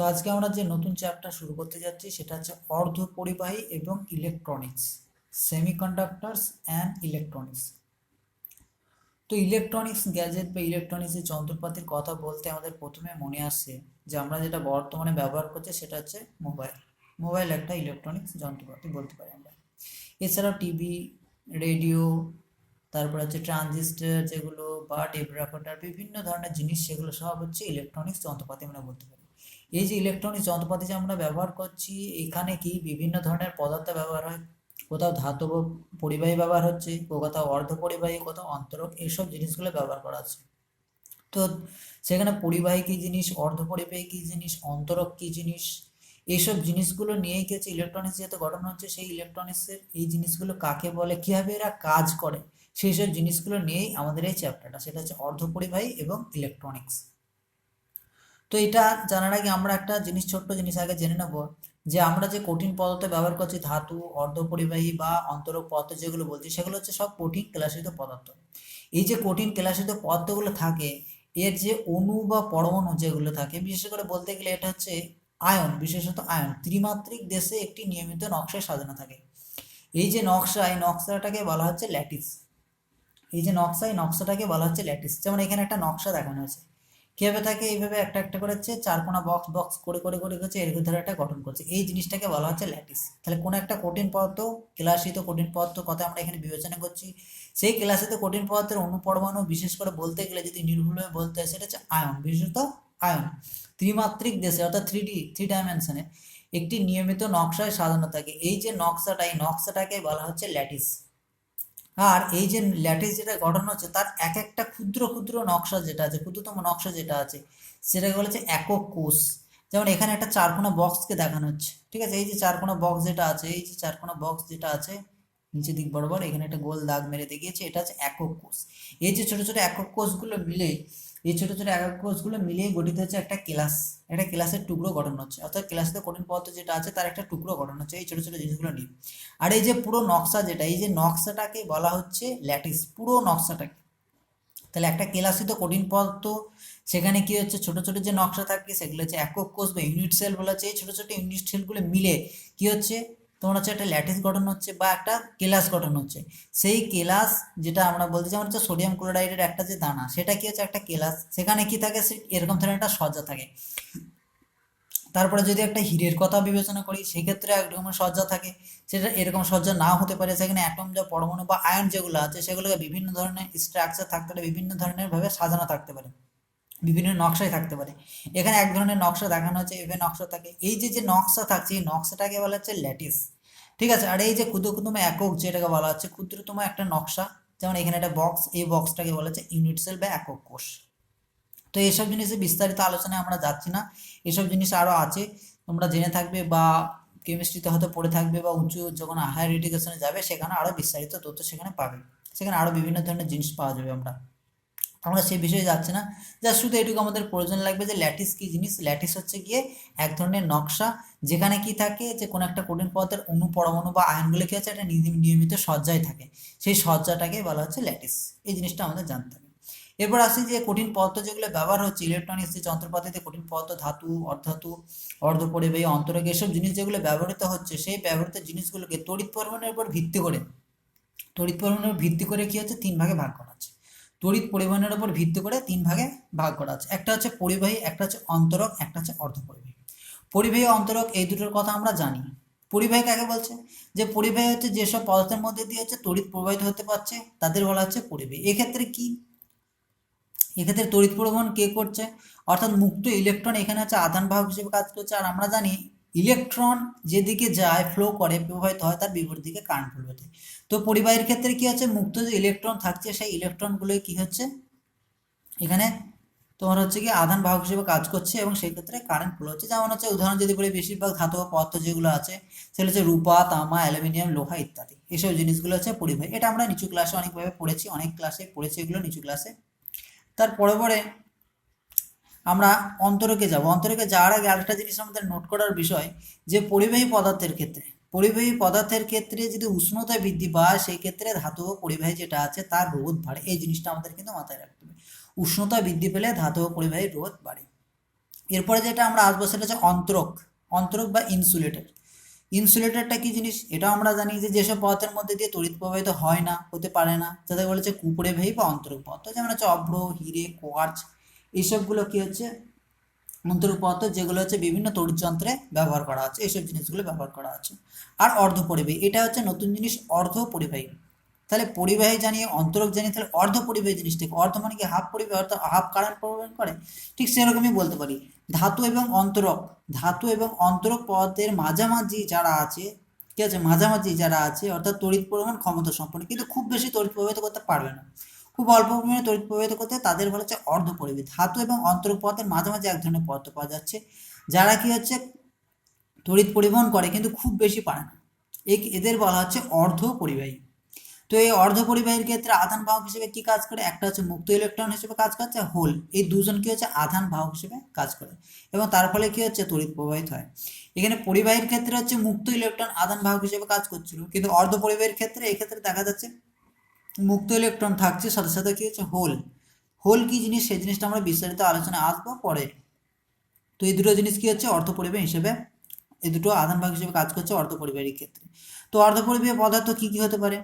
তো আজকে আমরা যে নতুন চ্যাপ্টার শুরু করতে যাচ্ছি সেটা হচ্ছে অর্ধপরিবাহী এবং ইলেকট্রনিক্স, সেমিকন্ডাক্টরস অ্যান্ড ইলেকট্রনিক্স। তো ইলেকট্রনিক্স গ্যাজেট বা ইলেকট্রনিক্সের যন্ত্রপাতির কথা বলতে আমাদের প্রথমে মনে আসছে যে আমরা যেটা বর্তমানে ব্যবহার করছি সেটা হচ্ছে মোবাইল। মোবাইল একটা ইলেকট্রনিক্স যন্ত্রপাতি বলতে পারি আমরা। এছাড়াও টিভি, রেডিও, তারপর হচ্ছে ট্রানজিস্টর যেগুলো বা টেপ রেকর্ডার, বিভিন্ন ধরনের জিনিস, সেগুলো সব হচ্ছে ইলেকট্রনিক্স যন্ত্রপাতি আমরা বলতে পারি। এই যে ইলেকট্রনিক্স যন্ত্রপাতি যে আমরা ব্যবহার করছি, এখানে কি বিভিন্ন ধরনের পদার্থ ব্যবহার হয়। কোথাও ধাতব পরিবাহী ব্যবহার হচ্ছে, কোথাও অর্ধ পরিবাহী, কোথাও অন্তরক, এইসব জিনিসগুলো ব্যবহার করা আছে। তো সেখানে পরিবাহী কী জিনিস, অর্ধ পরিবাহী কী জিনিস, অন্তরক কী জিনিস, এইসব জিনিসগুলো নিয়েই কি হচ্ছে ইলেকট্রনিক্স যেহেতু গঠন হচ্ছে, সেই ইলেকট্রনিক্সের এই জিনিসগুলো কাকে বলে, কীভাবে এরা কাজ করে, সেই সব জিনিসগুলো নিয়েই আমাদের এই চ্যাপ্টারটা, সেটা হচ্ছে অর্ধ পরিবাহী এবং ইলেকট্রনিক্স। তো এটা জানার আগে আমরা একটা জিনিস, ছোট্ট জিনিস আগে জেনে নেব, যে আমরা যে কঠিন পদার্থ ব্যবহার করছি, ধাতু, অর্ধপরিবাহী বা অন্তরক পদার্থ যেগুলো বলছি, সেগুলো হচ্ছে সব কঠিন ক্লাসিত পদার্থ। এই যে কঠিন ক্লাসিত পদার্থগুলো থাকে, এর যে অণু বা পরমাণু যেগুলো থাকে, বিশেষ করে বলতে গেলে এটা হচ্ছে আয়ন, বিশেষত আয়ন ত্রিমাত্রিক দেশে একটি নিয়মিত নকশায় সাজানো থাকে। এই যে নকশা, এই নকশাটাকে বলা হচ্ছে ল্যাটিস। এই যে নকশা, এই নকশাটাকে বলা হচ্ছে ল্যাটিস। যেমন এখানে একটা নকশা দেখানো হয়েছে, কিভাবে থাকে, এইভাবে একটা একটা করে হচ্ছে চারকোনা বক্স বক্স করে করে করে হচ্ছে এর ধরে একটা গঠন করছে, এই জিনিসটাকে বলা হচ্ছে ল্যাটিস। তাহলে কোনো একটা কঠিন পদার্থ, ক্লাসিত কঠিন পদার্থ কথা আমরা এখানে বিবেচনা করছি, সেই ক্লাসিত কঠিন পদার্থের অনুপরমাণু, বিশেষ করে বলতে গেলে যদি নির্ভুলভাবে বলতে হয়, সেটা হচ্ছে আয়ন, বিশেষত আয়ন ত্রিমাত্রিক দেশে অর্থাৎ থ্রি ডাইমেনশনে একটি নিয়মিত নকশায় সাজানো থাকে। এই যে নকশাটা, এই নকশাটাকে বলা হচ্ছে ল্যাটিস। আর এই যে ল্যাটিস যেটা গঠন হচ্ছে, তার এক একটা ক্ষুদ্র ক্ষুদ্র নকশা যেটা আছে, ক্ষুদ্রতম নকশা যেটা আছে, সেটাকে বলা হচ্ছে একক কোষ। যেমন এখানে একটা চারকোনা বক্সকে দেখানো হচ্ছে, ঠিক আছে। এই যে চারকোনা বক্স যেটা আছে, এই যে চারকোনা বক্স যেটা আছে নিচের দিক বরাবর, এখানে একটা গোল দাগ মেরে দেখিয়েছে, এটা হচ্ছে একক কোষ। এই যে ছোট ছোট একক কোষগুলো মিলে, এই ছোট ছোট একক কোষগুলো মিলিয়ে গঠিত হচ্ছে একটা ক্লাস, একটা ক্লাসের টুকরো গঠন হচ্ছে, অর্থাৎ ক্লাসে কঠিন পদার্থ যেটা আছে তার একটা টুকরো গঠন হচ্ছে এই ছোট ছোট জিনিসগুলো নিয়ে। আর এই যে পুরো নকশা যেটা, এই যে নকশাটাকে বলা হচ্ছে ল্যাটিস, পুরো নকশাটাকে। তাহলে একটা কেলাসিত কঠিন পদার্থ, সেখানে কি হচ্ছে ছোট ছোট যে নকশা থাকে সেগুলো হচ্ছে একক কোষ বা ইউনিট সেল বলা হচ্ছে। এই ছোট ছোট ইউনিট সেলগুলো মিলে কি হচ্ছে, তোমার হচ্ছে একটা ল্যাটিস গঠন হচ্ছে বা একটা কেলাস গঠন হচ্ছে। সেই কেলাস যেটা আমরা বলতে, যেমন হচ্ছে সোডিয়াম ক্লোরাইডের একটা যে দানা, সেটা কি হচ্ছে একটা কেলাস, সেখানে কি থাকে, এরকম ধরনের একটা সজ্জা থাকে। তারপরে যদি একটা হীরের কথা বিবেচনা করি, সেক্ষেত্রে একরকম সজ্জা থাকে, সেটা এরকম সজ্জা নাও হতে পারে, সেখানে অ্যাটম যা পরমাণু বা আয়ন যেগুলো আছে, সেগুলোকে বিভিন্ন ধরনের স্ট্রাকচার থাকতে পারে, বিভিন্ন ধরনের ভাবে সাজানো থাকতে পারে, বিভিন্ন নকশায় থাকতে পারে। এখানে এক ধরনের নকশা দেখানো হচ্ছে, এভাবে নকশা থাকে। এই যে যে নকশা থাকছে, এই নকশাটাকে বলা হচ্ছে ল্যাটিস, ঠিক আছে। আর এই যে ক্ষুদ্রতম একক যেটাকে বলা হচ্ছে ক্ষুদ্রতম একটা নকশা, যেমন এখানে একটা বক্স, এই বক্সটাকে বলা হচ্ছে ইউনিট সেল বা একক কোষ। তো এইসব জিনিসে বিস্তারিত আলোচনায় আমরা যাচ্ছি না, এসব জিনিস আরও আছে, তোমরা জেনে থাকবে বা কেমিস্ট্রিতে হয়তো পড়ে থাকবে, বা উঁচু যখন হায়ার এডুকেশনে যাবে সেখানে আরও বিস্তারিত তথ্য সেখানে পাবে, সেখানে আরও বিভিন্ন ধরনের জিনিস পাওয়া যাবে। আমরা আমরা সেই বিষয়ে যাচ্ছি না, যা শুধু এটুকু আমাদের প্রয়োজন লাগবে যে ল্যাটিস কি জিনিস। ল্যাটিস হচ্ছে গিয়ে এক ধরনের নকশা, যেখানে কি থাকে, যে কোনো একটা কঠিন পদার্থের অণু পরমাণু বা আয়নগুলো কি হচ্ছে একটা নিয়মিত সজ্জায় থাকে, সেই সজ্জাটাকে বলা হচ্ছে ল্যাটিস। এই জিনিসটা আমাদের জানতে হবে। এরপর আসি যে কঠিন পদার্থ যেগুলো ব্যবহার হচ্ছে ইলেকট্রনিক্স যে যন্ত্রপাতিতে, কঠিন পদার্থ, ধাতু, অর্ধাতু, অর্ধপরিবাহী, অন্তরক, এসব জিনিস যেগুলো ব্যবহৃত হচ্ছে, সেই ব্যবহৃত জিনিসগুলোকে তড়িৎ পরিমাণের উপর ভিত্তি করে, তড়িৎ পরিমাণের উপর ভিত্তি করে কি হচ্ছে তিন ভাগে ভাগ করা আছে। তড়িৎ পরিবহনের উপর ভিত্তি করে তিন ভাগে ভাগ করা আছে, একটা হচ্ছে পরিবাহী, একটা হচ্ছে অন্তরক, একটা হচ্ছে অর্ধপরিবাহী। পরিবাহী অন্তরক এই দুটোর কথা আমরা জানি। পরিবাহী কাকে বলছে, যে পরিবাহী হচ্ছে যেসব পদার্থের মধ্যে দিয়ে হচ্ছে তড়িৎ প্রবাহিত হতে পারছে, তাদের বলা হচ্ছে পরিবাহী। এক্ষেত্রে কি, এক্ষেত্রে তড়িৎ পরিবহন কে করছে, অর্থাৎ মুক্ত ইলেকট্রন এখানে হচ্ছে আধান বাহক হিসেবে কাজ করছে। আর আমরা জানি ইলেকট্রন যেদিকে যায়, ফ্লো করে, প্রবাহিত হয়, তার বিপরীত দিকে কারেন্ট ফ্লো হতে। তো পরিবাহীর ক্ষেত্রে কি হচ্ছে, মুক্ত যে ইলেকট্রন থাকছে, সেই ইলেকট্রনগুলোই কি হচ্ছে এখানে তোমার হচ্ছে কি আধান বাহক হিসেবে কাজ করছে, এবং সেই ক্ষেত্রে কারেন্ট ফ্লো হচ্ছে। যেমন হচ্ছে উদাহরণ যদি বলি, বেশিরভাগ ধাতব পদার্থ যেগুলো আছে, সেগুলো হচ্ছে রূপা, তামা, অ্যালুমিনিয়াম, লোহা ইত্যাদি, এসব জিনিসগুলো হচ্ছে পরিবাহী। এটা আমরা নিচু ক্লাসে অনেকভাবে পড়েছি, অনেক ক্লাসে পড়েছি এগুলো নিচু ক্লাসে। তারপরে পরে আমরা অন্তরকে যাব। অন্তরকে যাওয়ার আগে আরেকটা জিনিস আমাদের নোট করার বিষয়, যে পরিবাহী পদার্থের ক্ষেত্রে, পরিবাহী পদার্থের ক্ষেত্রে যদি উষ্ণতা বৃদ্ধি পায়, সেই ক্ষেত্রে ধাতব পরিবাহী যেটা আছে তার রোধ বাড়ে। এই জিনিসটা আমাদের কিন্তু মাথায় রাখতে হবে, উষ্ণতা বৃদ্ধি পেলে ধাতব পরিবাহীর রোধ বাড়ে। এরপরে যেটা আমরা আসবো সেটা হচ্ছে অন্তরক। অন্তরক বা ইনসুলেটর। ইনসুলেটরটা কি জিনিস এটা আমরা জানি যে যেসব পদার্থের মধ্যে দিয়ে তড়িৎ প্রবাহিত হয় না, হতে পারে না, যাদের বলেছে কুপরিবাহী বা অন্তরক পদার্থ, যেমন হচ্ছে অভ্র, হিরে, কোয়ার্চ, এইসবগুলো কি হচ্ছে অন্তরক পদার্থ, যেগুলো হচ্ছে বিভিন্ন তড়িৎযন্ত্রে ব্যবহার করা হচ্ছে, এইসব জিনিসগুলো ব্যবহার করা হচ্ছে। আর অর্ধপরিবাহী, এটা হচ্ছে নতুন জিনিস, অর্ধপরিবাহী। তাহলে পরিবাহী জানি, অন্তরক জানি, তাহলে অর্ধপরিবাহী জিনিসটা কি? অর্ধ মানে কি হাফ পরিবাহী, অর্থাৎ হাফ কারেন্ট প্রবাহ করে, ঠিক সেরকমই বলতে পারি। ধাতু এবং অন্তরক, ধাতু এবং অন্তরক পদার্থের মাঝামাঝি যারা আছে, ঠিক আছে, মাঝামাঝি যারা আছে অর্থাৎ তড়িৎ পরিমাণ ক্ষমতা সম্পন্ন, কিন্তু খুব বেশি তড়িৎ প্রবাহিত করতে পারবে না, খুব অল্প পরিমাণে তড়িৎ প্রবাহিত করতে, তাদের বলা হচ্ছে অর্ধপরিবাহী। ধাতু এবং অন্তরক পদার্থের মাঝামাঝি এক ধরনের পদার্থ পাওয়া যাচ্ছে, যারা কি হচ্ছে তড়িৎ পরিবহন করে কিন্তু খুব বেশি পারে না, এদের বলা হচ্ছে অর্ধপরিবাহী। তো এই অর্ধপরিবাহীর ক্ষেত্রে আধান বাহক হিসেবে কি কাজ করে? একটা হচ্ছে মুক্ত ইলেকট্রন হিসেবে কাজ করছে, হোল, এই দুজন কি হচ্ছে আধান বাহক হিসেবে কাজ করে, এবং তার ফলে কি হচ্ছে তড়িৎ প্রবাহিত হয়। এখানে পরিবাহীর ক্ষেত্রে হচ্ছে মুক্ত ইলেকট্রন আধান বাহক হিসেবে কাজ করছিল, কিন্তু অর্ধপরিবাহীর ক্ষেত্রে এই ক্ষেত্রে দেখা যাচ্ছে মুক্ত ইলেকট্রন থাকছে, সাথে সাথে কি হচ্ছে হোল। হোল কি জিনিস সেই জিনিসটা আমরা বিস্তারিত আলোচনায় আসবো পরে। তো এই দুটো জিনিস কি হচ্ছে অর্ধপরিবাহী হিসেবে, এই দুটো আধান বাহক হিসেবে কাজ করছে অর্ধপরিবাহীর ক্ষেত্রে। তো অর্ধপরিবাহী পদার্থ কি কি হতে পারে?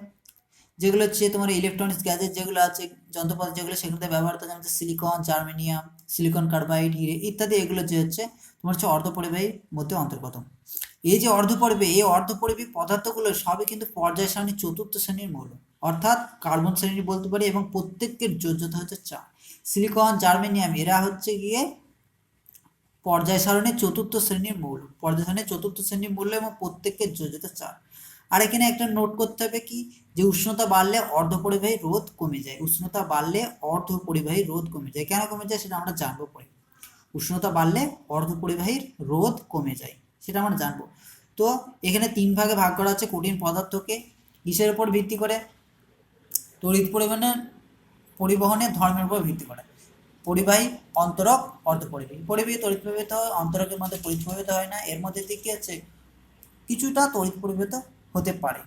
যেগুলো হচ্ছে তোমার ইলেকট্রনিক্স গ্যাজেট যেগুলো আছে, যন্ত্রপাতি যেগুলো সেগুলোতে ব্যবহার হতো, যেমন সিলিকন, জার্মেনিয়াম, সিলিকন কার্বাইড, হিরে ইত্যাদি, এগুলো যে হচ্ছে তোমার হচ্ছে অর্ধপরিবাহীর মধ্যে অন্তর্গত। এই যে অর্ধপরিবাহী, এই অর্ধপরিবাহী পদার্থগুলো সবই কিন্তু পর্যায় সারণীর চতুর্থ শ্রেণীর মৌল, অর্থাৎ কার্বন শ্রেণী বলতে পারি, এবং প্রত্যেকের যোজ্যতা হচ্ছে 4। সিলিকন, জার্মেনিয়াম এরা হচ্ছে গিয়ে পর্যায় সারণীর চতুর্থ শ্রেণীর মৌল, পর্যায় সারণীর চতুর্থ শ্রেণীর মৌল, এবং প্রত্যেকের যোজ্যতা 4। আর এখানে একটা নোট করতে হবে কি, যে উষ্ণতা বাড়লে অর্ধপরিবাহী রোধ কমে যায়, উষ্ণতা বাড়লে অর্ধপরিবাহী রোধ কমে যায়, কেন কমে যায় সেটা আমরা জানবো পরে। উষ্ণতা বাড়লে অর্ধপরিবাহীর রোধ কমে যায়, সেটা আমরা জানবো। তো এখানে 3 ভাগে ভাগ করা হচ্ছে কঠিন পদার্থকে, কিসের উপর ভিত্তি করে? তড়িৎ পরিবহনের ধর্মের উপর ভিত্তি করে। পরিবাহী, অন্তরক, অর্ধপরিবাহী। পরিবাহী তড়িৎ প্রবাহিত হয়, অন্তরকের মধ্যে তড়িৎ প্রবাহিত হয় না, এর মধ্যে দিয়ে কি আছে কিছুটা তড়িৎ প্রবাহিত হতে পারে।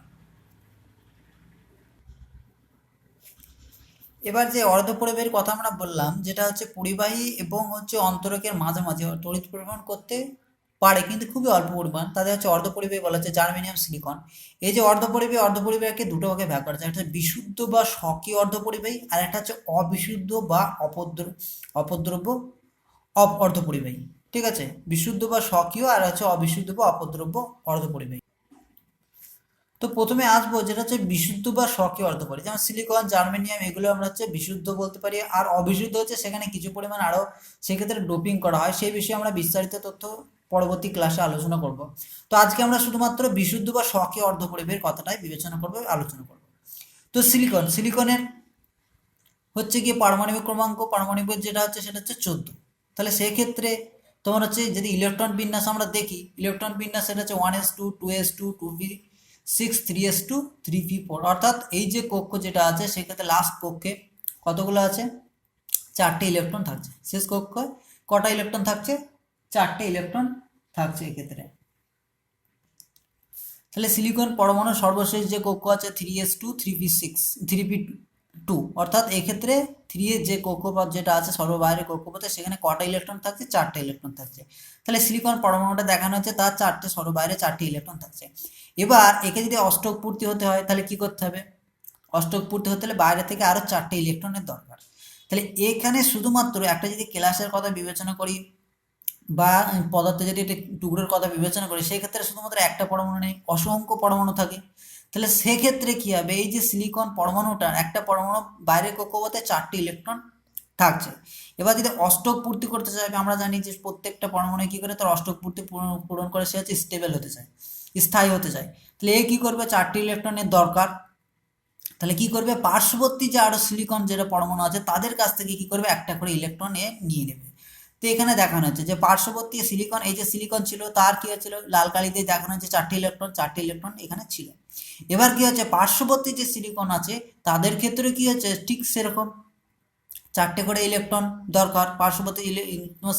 এবার যে অর্ধপরিবাহীর কথা আমরা বললাম, যেটা হচ্ছে পরিবাহী এবং হচ্ছে অন্তরকের মাঝামাঝি তড়িৎ পরিবহন করতে পারে, কিন্তু খুবই অল্প পরিমাণ, তাদের হচ্ছে অর্ধপরিবাহী বলা হচ্ছে, জার্মেনিয়াম, সিলিকন। এই যে অর্ধপরিবাহীকে দুটো ভাগে ভাগ করা যায়, একটা হচ্ছে বিশুদ্ধ বা স্বকীয় অর্ধপরিবাহী, আর একটা হচ্ছে অবিশুদ্ধ বা অপদ্রব্য অর্ধপরিবাহী। ঠিক আছে, বিশুদ্ধ বা স্বকীয়, আর হচ্ছে অবিশুদ্ধ বা অপদ্রব্য অর্ধপরিবাহী। তো প্রথমে আসবো যেটা হচ্ছে বিশুদ্ধ বা স্বকীয় অর্ধপরিবাহী, যেমন সিলিকন, জার্মেনিয়াম, এগুলো আমরা হচ্ছে বিশুদ্ধ বলতে পারি। আর অবিশুদ্ধ হচ্ছে সেখানে কিছু পরিমাণ আরও সেক্ষেত্রে ডোপিং করা হয়, সেই বিষয়ে আমরা বিস্তারিত তথ্য পরবর্তী ক্লাসে আলোচনা করব। তো আজকে আমরা শুধুমাত্র বিশুদ্ধ বা স্বকীয় অর্ধপরিবাহীর কথাটাই বিবেচনা করবো, আলোচনা করব। তো সিলিকনের হচ্ছে গিয়ে পারমাণবিক ক্রমাঙ্ক, পারমাণবিক যেটা হচ্ছে সেটা হচ্ছে 14। তাহলে সেক্ষেত্রে তোমার হচ্ছে যদি ইলেকট্রন বিন্যাস আমরা দেখি, ইলেকট্রন বিন্যাস সেটা হচ্ছে 1s2, 2s2, 2p6, 3s2, 3p4, অর্থাৎ এই যে কক্ষ যেটা আছে সেক্ষেত্রে লাস্ট কক্ষে কতগুলো আছে? 4টে ইলেকট্রন থাকছে। শেষ কক্ষে কটা ইলেকট্রন থাকছে? 4টে ইলেকট্রন থাকছে এক্ষেত্রে। তাহলে সিলিকন পরমাণু সর্বশেষ যে কক্ষ আছে 3s2, 3p6, 3p2, অর্থাৎ এক্ষেত্রে 3 এর যে কক্ষপথ যেটা আছে সর্ববাহিরের কক্ষপথে, সেখানে কটা ইলেকট্রন থাকছে? 4টে ইলেকট্রন থাকছে। তাহলে সিলিকন পরমাণুটা দেখানো হচ্ছে তার 4টে সর্ববাহিরে 4টে ইলেকট্রন থাকছে। এবার একে যদি অষ্টক পূর্তি হতে হয় তাহলে কি করতে হবে? অষ্টক পূর্তি হতে হলে বাইরে থেকে আরো 4টে ইলেকট্রনের দরকার। তাহলে এখানে শুধুমাত্র একটা যদি ক্লাসের কথা বিবেচনা করি বা পদার্থে যদি একটা টুকরোর কথা বিবেচনা করি, সেক্ষেত্রে শুধুমাত্র একটা পরমাণু নেই, অসংখ্য পরমাণু থাকে। তাহলে সেক্ষেত্রে কি হবে? এই যে সিলিকন পরমাণুটার একটা পরমাণু বাইরের কক্ষপথে 4টে ইলেকট্রন থাকছে। এবার যদি অষ্টক পূর্তি করতে চাইবে, আমরা জানি যে প্রত্যেকটা পরমাণু কি করে তার অষ্টক পূর্তি পূরণ করে, সে হচ্ছে স্টেবল হতে চায়, স্থায়ী হতে চায়। তাহলে এ কি করবে? 4টে ইলেকট্রনের দরকার। তাহলে কি করবে? পার্শ্ববর্তী যে আরো সিলিকন যেটা পরমাণু আছে তাদের কাছ থেকে কি করবে? একটা করে ইলেকট্রন এ নিয়ে নেবে। তো এখানে দেখানো হচ্ছে যে পার্শ্ববর্তী সিলিকন, এই যে সিলিকন ছিল তার কি হচ্ছিল, লাল কালি দিয়ে দেখানো হচ্ছে 4টে ইলেকট্রন এখানে ছিল। এবার কি হচ্ছে, পার্শ্ববর্তী যে সিলিকন আছে তাদের ক্ষেত্রে কি হচ্ছে, ঠিক সেরকম 4টে করে ইলেকট্রন দরকার। পার্শ্ববর্তী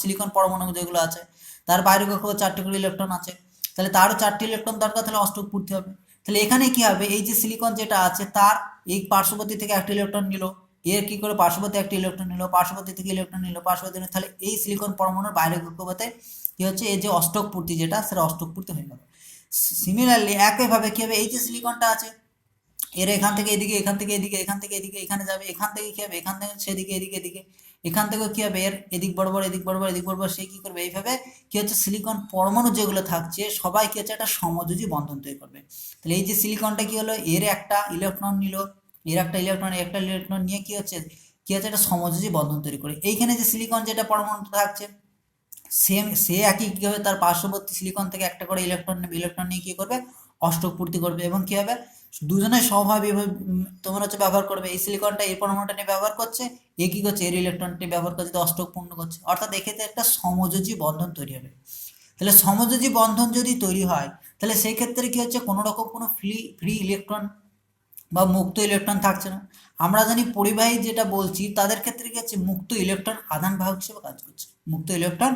সিলিকন পরমাণু যেগুলো আছে তার বাইরে কক্ষপথে 4টে করে ইলেকট্রন আছে, তাহলে তারও 4টে ইলেকট্রন দরকার, তাহলে অষ্টক পূর্তি হবে। তাহলে এখানে কি হবে, এই যে সিলিকন যেটা আছে তার এই পার্শ্ববর্তী থেকে একটা ইলেকট্রন নিল, এর কি করে পার্শ্ববর্তী একটা ইলেকট্রন নিল, পার্শ্ববর্তী থেকে ইলেকট্রন নিল, পার্শ্ববর্তী তাহলে এই সিলিকন পরমাণুর বাইরে কক্ষপথে কি হচ্ছে, এই যে অষ্টক পূর্তি যেটা সেটা অষ্টক পূর্তি হয়ে গেল। সিমিলারলি একইভাবে কি হবে, এই যে সিলিকনটা আছে এর এখান থেকে এদিকে, এখান থেকে এদিকে, এখান থেকে এদিকে এখানে যাবে, এখান থেকে কি হবে, এখান থেকে সেদিকে এদিকে এদিকে, এখান থেকেও কি হবে এর এদিক বরাবর এদিক বরাবর এদিক বরাবর সে কি করবে, এইভাবে কি হচ্ছে সিলিকন পরমাণু যেগুলো থাকছে সবাই কি হচ্ছে একটা সমযোজী বন্ধন তৈরি করবে। তাহলে এই যে সিলিকনটা কি হলো, এর একটা ইলেকট্রন নিল, এর একটা ইলেকট্রন নিয়ে কি হচ্ছে একটা সমযোজী বন্ধন তৈরি করে। এইখানে যে সিলিকন যেটা পরমাণু থাকছে সেম সে একই কী হবে, তার পার্শ্ববর্তী সিলিকন থেকে একটা করে ইলেকট্রন নিয়ে কী করবে, অষ্টক পূর্তি করবে। এবং কী হবে, দুজনে সমভাবে তোমার হচ্ছে ব্যবহার করবে, এই সিলিকনটা এই পরমাণুটা নিয়ে ব্যবহার করছে, এ কী করছে এর ইলেকট্রনটি ব্যবহার করছে, অষ্টক পূর্ণ করছে, অর্থাৎ এক্ষেত্রে একটা সমযোজী বন্ধন তৈরি হবে। তাহলে সমযোজী বন্ধন যদি তৈরি হয় তাহলে সেই ক্ষেত্রে কী হচ্ছে, কোনো রকম কোনো ফ্রি ইলেকট্রন বা মুক্ত ইলেকট্রন থাকছে না। আমরা জানি পরিবাহী যেটা বলছি তাদের ক্ষেত্রে কি হচ্ছে, মুক্ত ইলেকট্রন আধান বাহক হিসেবে কাজ করছে, মুক্ত ইলেকট্রন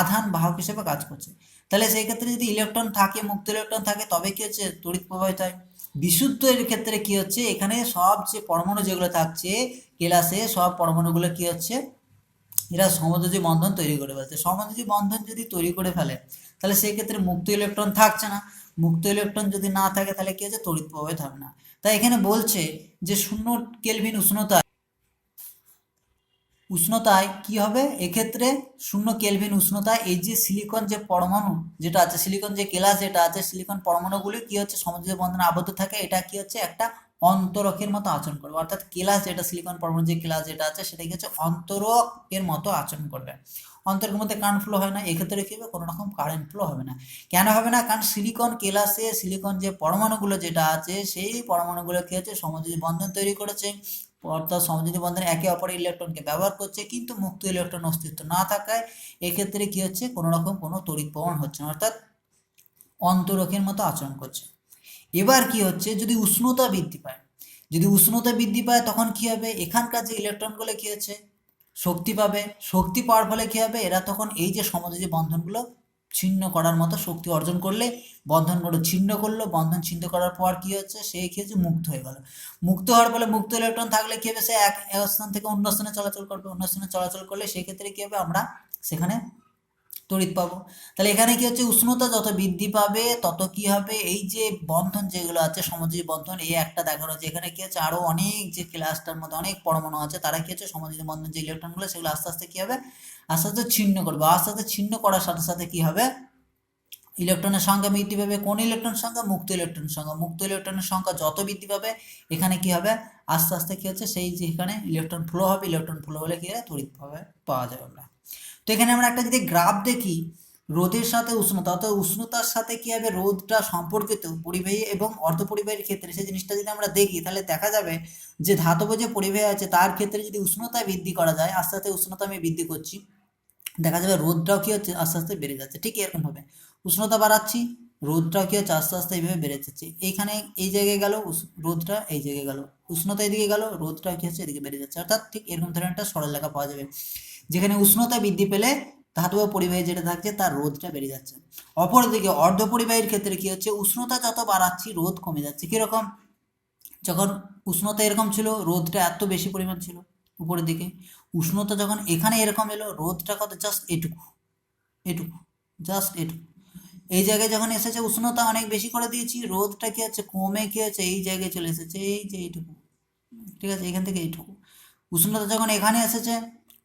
আধান বাহক হিসেবে কাজ করছে। তাহলে সেই ক্ষেত্রে যদি ইলেকট্রন থাকে, মুক্ত ইলেকট্রন থাকে, তবে কি হচ্ছে তড়িৎ প্রবাহিত হয়। বিশুদ্ধ এর ক্ষেত্রে কি হচ্ছে, এখানে সব যে পরমাণু যেগুলো থাকছে কেলাসে, সব পরমাণুগুলো কি হচ্ছে এরা সমযোজী বন্ধন তৈরি করে ফেলছে। সমযোজী বন্ধন যদি তৈরি করে ফেলে তাহলে সেই ক্ষেত্রে মুক্ত ইলেকট্রন থাকছে না, মুক্ত ইলেকট্রন যদি না থাকে তাহলে কি হচ্ছে তড়িৎ প্রবাহিত হবে না। তাই এখানে বলছে যে 0 কেলভিন উষ্ণতায় কি হবে, এক্ষেত্রে 0 কেলভিন উষ্ণতায় এই যে সিলিকন যে পরমাণু যেটা আছে, সিলিকন যে কেলাস যেটা আছে, সিলিকন পরমাণুগুলি কি হচ্ছে সমযোজী বন্ধনে আবদ্ধ থাকে, এটা কি হচ্ছে একটা অন্তরকের মতো আচরণ করবে। অর্থাৎ কেলাস যেটা সিলিকন পরমাণু যে কেলাস যেটা আছে সেটা কি হচ্ছে অন্তরকের মতো আচরণ করবে। অন্তরকের মধ্যে কারেন্ট ফ্লো হয় না, এক্ষেত্রে কি হবে কোনো রকম কারেন্ট ফ্লো হবে না। কেন হবে না, কারণ সিলিকন কেলাসে সিলিকন যে পরমাণুগুলো যেটা আছে সেই পরমাণুগুলো কি হচ্ছে সমযোজী বন্ধন তৈরি করেছে, অর্থাৎ সমযোজী বন্ধনে একে অপরের ইলেকট্রনকে ব্যবহার করছে, কিন্তু মুক্ত ইলেকট্রন অস্তিত্ব না থাকায় এক্ষেত্রে কি হচ্ছে কোনো রকম কোনো তড়িৎ প্রবাহ হচ্ছে না, অর্থাৎ অন্তরকের মতো আচরণ করছে। এবার কি হচ্ছে, যদি উষ্ণতা বৃদ্ধি পায়, যদি উষ্ণতা বৃদ্ধি পায় তখন কি হবে, এখানকার যে ইলেকট্রনগুলো কি হচ্ছে শক্তি পাবে, শক্তি পাওয়ার ফলে কি হবে, এরা তখন এই যে সমযোজী বন্ধনগুলো ছিন্ন করার মতো শক্তি অর্জন করলে বন্ধনগুলো ছিন্ন করলো, বন্ধন ছিন্ন করার পর কি হচ্ছে সে কি হচ্ছে মুক্ত হয়ে গেল। মুক্ত হওয়ার ফলে মুক্ত ইলেকট্রন থাকলে কি হবে, সে এক স্থান থেকে অন্য স্থানে চলাচল করবে, অন্য স্থানে চলাচল করলে সেই ক্ষেত্রে কি হবে আমরা সেখানে তড়িৎ পাবো। তাহলে এখানে কি হচ্ছে, উষ্ণতা যত বৃদ্ধি পাবে তত কি হবে, এই যে বন্ধন যেগুলো আছে সমযোজী বন্ধন, এই একটা দেখানো যে এখানে কি হচ্ছে আরো অনেক যে ক্লাসটার মধ্যে অনেক পরমাণু আছে তারা কি হচ্ছে সমযোজী বন্ধন যে ইলেকট্রনগুলো সেগুলো আস্তে আস্তে কি হবে, আস্তে আস্তে ছিন্ন করবে, আস্তে আস্তে ছিন্ন করার সাথে সাথে কি হবে ইলেকট্রনের সংখ্যা বৃদ্ধি পাবে। কোন ইলেকট্রনের সংখ্যা, মুক্ত ইলেকট্রনের সংখ্যা, মুক্ত ইলেকট্রনের সংখ্যা যত বৃদ্ধি পাবে এখানে কি হবে আস্তে আস্তে কি হচ্ছে সেই যে এখানে ইলেকট্রন ফ্লো হবে, ইলেকট্রন ফ্লো হলে কি হয় তড়িৎ পাওয়া যাবে আমরা। তো এখানে আমরা একটা যদি গ্রাফ দেখি রোদের সাথে উষ্ণতা, অর্থাৎ উষ্ণতার সাথে কি হবে রোদটা সম্পর্কিত পরিবাহী এবং অর্ধপরিবাহীর ক্ষেত্রে, সেই জিনিসটা যদি আমরা দেখি তাহলে দেখা যাবে যে ধাতব যে পরিবাহী আছে তার ক্ষেত্রে যদি উষ্ণতা বৃদ্ধি করা যায়, আস্তে আস্তে উষ্ণতা আমি বৃদ্ধি করছি, দেখা যাবে রোদটাও কি হচ্ছে আস্তে আস্তে বেড়ে যাচ্ছে। ঠিক এরকম ভাবে উষ্ণতা বাড়াচ্ছি, রোদটাও কি হচ্ছে আস্তে আস্তে এইভাবে বেড়ে যাচ্ছে। এইখানে এই জায়গায় গেল রোদটা, এই জায়গায় গেল উষ্ণতা, এদিকে গেল রোদটা কি হচ্ছে এদিকে বেড়ে যাচ্ছে। অর্থাৎ ঠিক এরকম ধরনের একটা সরলরেখা পাওয়া যাবে, যেখানে উষ্ণতা বৃদ্ধি পেলে ধাতব পরিবাহী যেটা থাকছে তার রোধটা বেড়ে যাচ্ছে। অপরদিকে অর্ধ পরিবাহীর ক্ষেত্রে কি হচ্ছে, উষ্ণতা যত বাড়াচ্ছি রোধ কমে যাচ্ছে। কিরকম, যখন উষ্ণতা এরকম ছিল রোদটা এত বেশি পরিমাণ ছিল উপরের দিকে, উষ্ণতা যখন এখানে এরকম এলো রোদটা কত জাস্ট এটুকু, এটুকু জাস্ট এটুকু। এই জায়গায় যখন এসেছে উষ্ণতা অনেক বেশি করে দিয়েছি, রোদটা কি হচ্ছে কমে কি হচ্ছে এই জায়গায় চলে এসেছে, এই যে এইটুকু, ঠিক আছে এখান থেকে এইটুকু। উষ্ণতা যখন এখানে এসেছে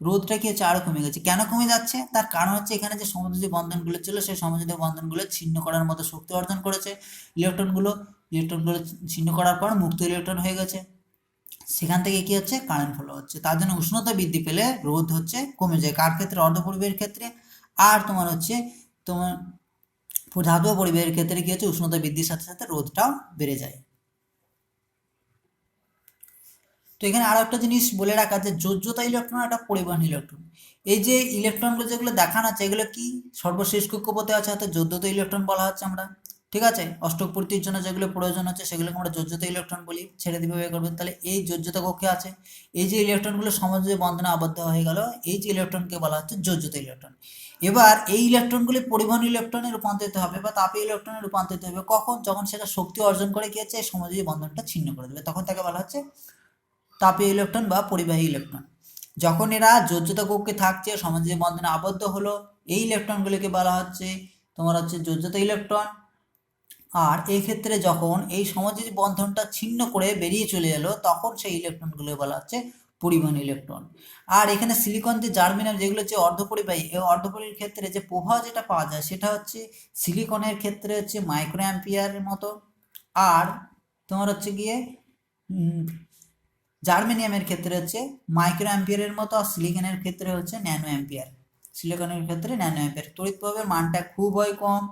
রোদটা কি হচ্ছে আরো কমে গেছে। কেন কমে যাচ্ছে, তার কারণ হচ্ছে এখানে যে সমযোজী বন্ধনগুলো ছিল সেই সমযোজী বন্ধনগুলো ছিন্ন করার মতো শক্তি অর্জন করেছে ইলেকট্রনগুলো, ইলেকট্রনগুলো ছিন্ন করার পর মুক্ত ইলেকট্রন হয়ে গেছে, সেখান থেকে কি হচ্ছে কারেন্ট ফ্লো হচ্ছে। তার জন্য উষ্ণতা বৃদ্ধি পেলে রোদ হচ্ছে কমে যায়, কার ক্ষেত্রে অর্ধপরিবাহীর ক্ষেত্রে। আর তোমার হচ্ছে তোমার ধাতব পরিবাহীর ক্ষেত্রে কি হচ্ছে উষ্ণতা বৃদ্ধির সাথে সাথে রোদটাও বেড়ে যায়। তো এখানে আরো একটা জিনিস বলে রাখা যে যোজ্যতা ইলেকট্রন একটা পরিবহন ইলেকট্রন, এই যে ইলেকট্রনগুলো যেগুলো দেখানো আছে এগুলো কি সর্বশেষ কক্ষপথে আছে, অর্থাৎ যোজ্যতা ইলেকট্রন বলা হচ্ছে আমরা। ঠিক আছে, অষ্টক পূর্তির জন্য যেগুলো প্রয়োজন হচ্ছে সেগুলোকে আমরা যোজ্যতা ইলেকট্রন বলি, ছেড়ে দিবে বের করবেন। তাহলে এই যোজ্যতা কক্ষে আছে এই যে ইলেকট্রনগুলো সমযোজী বন্ধনে আবদ্ধ হয়ে গেল, এই যে ইলেকট্রনকে বলা হচ্ছে যোজ্যতা ইলেকট্রন। এবার এই ইলেকট্রনগুলি পরিবহন ইলেকট্রনে রূপান্তরিত হবে বা তাপীয় ইলেকট্রনে রূপান্তরিত হবে কখন, যখন সেটা শক্তি অর্জন করে কি হচ্ছে এই সমযোজী বন্ধনটা ছিন্ন করে দেবে, তখন তাকে বলা হচ্ছে তাপীয় ইলেকট্রন বা পরিবাহী ইলেকট্রন। যখন এরা যোজ্যতা কক্ষে থাকছে, সমাজীয় বন্ধনে আবদ্ধ হলো, এই ইলেকট্রনগুলিকে বলা হচ্ছে তোমার হচ্ছে যোজ্যতা ইলেকট্রন। আর এই ক্ষেত্রে যখন এই সমাজীয় বন্ধনটা ছিন্ন করে বেরিয়ে চলে এলো, তখন সেই ইলেকট্রনগুলো বলা হচ্ছে পরিবহন ইলেকট্রন। আর এখানে সিলিকন যে জার্মেনিয়াম যেগুলো হচ্ছে অর্ধপরিবাহী, এই অর্ধপরিবাহীর ক্ষেত্রে যে প্রবাহ যেটা পাওয়া যায় সেটা হচ্ছে সিলিকনের ক্ষেত্রে হচ্ছে মাইক্রো অ্যাম্পিয়ারের মতো, আর তোমার হচ্ছে গিয়ে জার্মেনিয়ামের ক্ষেত্রে হচ্ছে মাইক্রো অ্যাম্পিয়ারের মতো, আর সিলিকনের ক্ষেত্রে হচ্ছে ন্যানো অ্যাম্পিয়ার। সিলিকনের ক্ষেত্রে ন্যানো অ্যাম্পিয়ার, তড়িৎ প্রবাহের মানটা খুবই কম।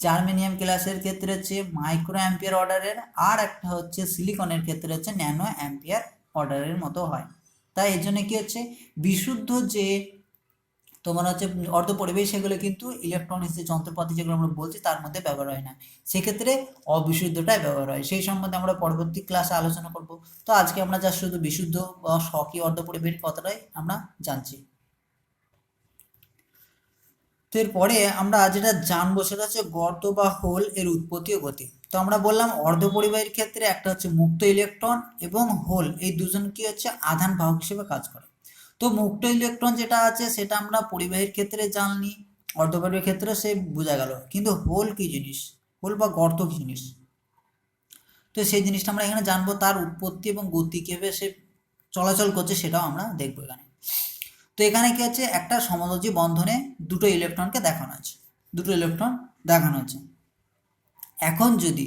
জার্মেনিয়াম গ্লাসের ক্ষেত্রে হচ্ছে মাইক্রো অ্যাম্পিয়ার অর্ডারের, আর একটা হচ্ছে সিলিকনের ক্ষেত্রে হচ্ছে ন্যানো অ্যাম্পিয়ার অর্ডারের মতো হয়। তাই এর জন্য কি হচ্ছে বিশুদ্ধ যে তোমার হচ্ছে অর্ধপরিবাহী সেগুলো কিন্তু ইলেকট্রনিক্স যে যন্ত্রপাতি যেগুলো আমরা বলছি তার মধ্যে ব্যবহার হয় না, সেক্ষেত্রে অবিশুদ্ধটাই ব্যবহার হয়। সেই সম্বন্ধে আমরা পরবর্তী ক্লাসে আলোচনা করব। তো আজকে আমরা যা শুধু বিশুদ্ধ বা স্বকীয় অর্ধপরিবাহীর কথাটাই আমরা জানছি। তো এরপরে আমরা যেটা জানবো সেটা হচ্ছে গর্ত বা হোল এর উৎপত্তি ও গতি। তো আমরা বললাম অর্ধপরিবাহীর ক্ষেত্রে একটা হচ্ছে মুক্ত ইলেকট্রন এবং হোল, এই দুজন কি হচ্ছে আধান বাহক হিসেবে কাজ করে। তো মুক্ত ইলেকট্রন যেটা আছে সেটা আমরা পরিবাহীর ক্ষেত্রে জানলি, অর্ধপরিবাহীর ক্ষেত্রে সে বোঝা গেল, কিন্তু হোল কি জিনিস, হোল বা গর্ত কি জিনিস, তো সেই জিনিসটা আমরা এখানে জানবো। তার উৎপত্তি এবং গতি কিভাবে সে চলাচল করছে সেটাও আমরা দেখবো এখানে। তো এখানে কি হচ্ছে একটা সমযোজী বন্ধনে দুটো ইলেকট্রনকে দেখানো আছে, দুটো ইলেকট্রন দেখানো আছে। এখন যদি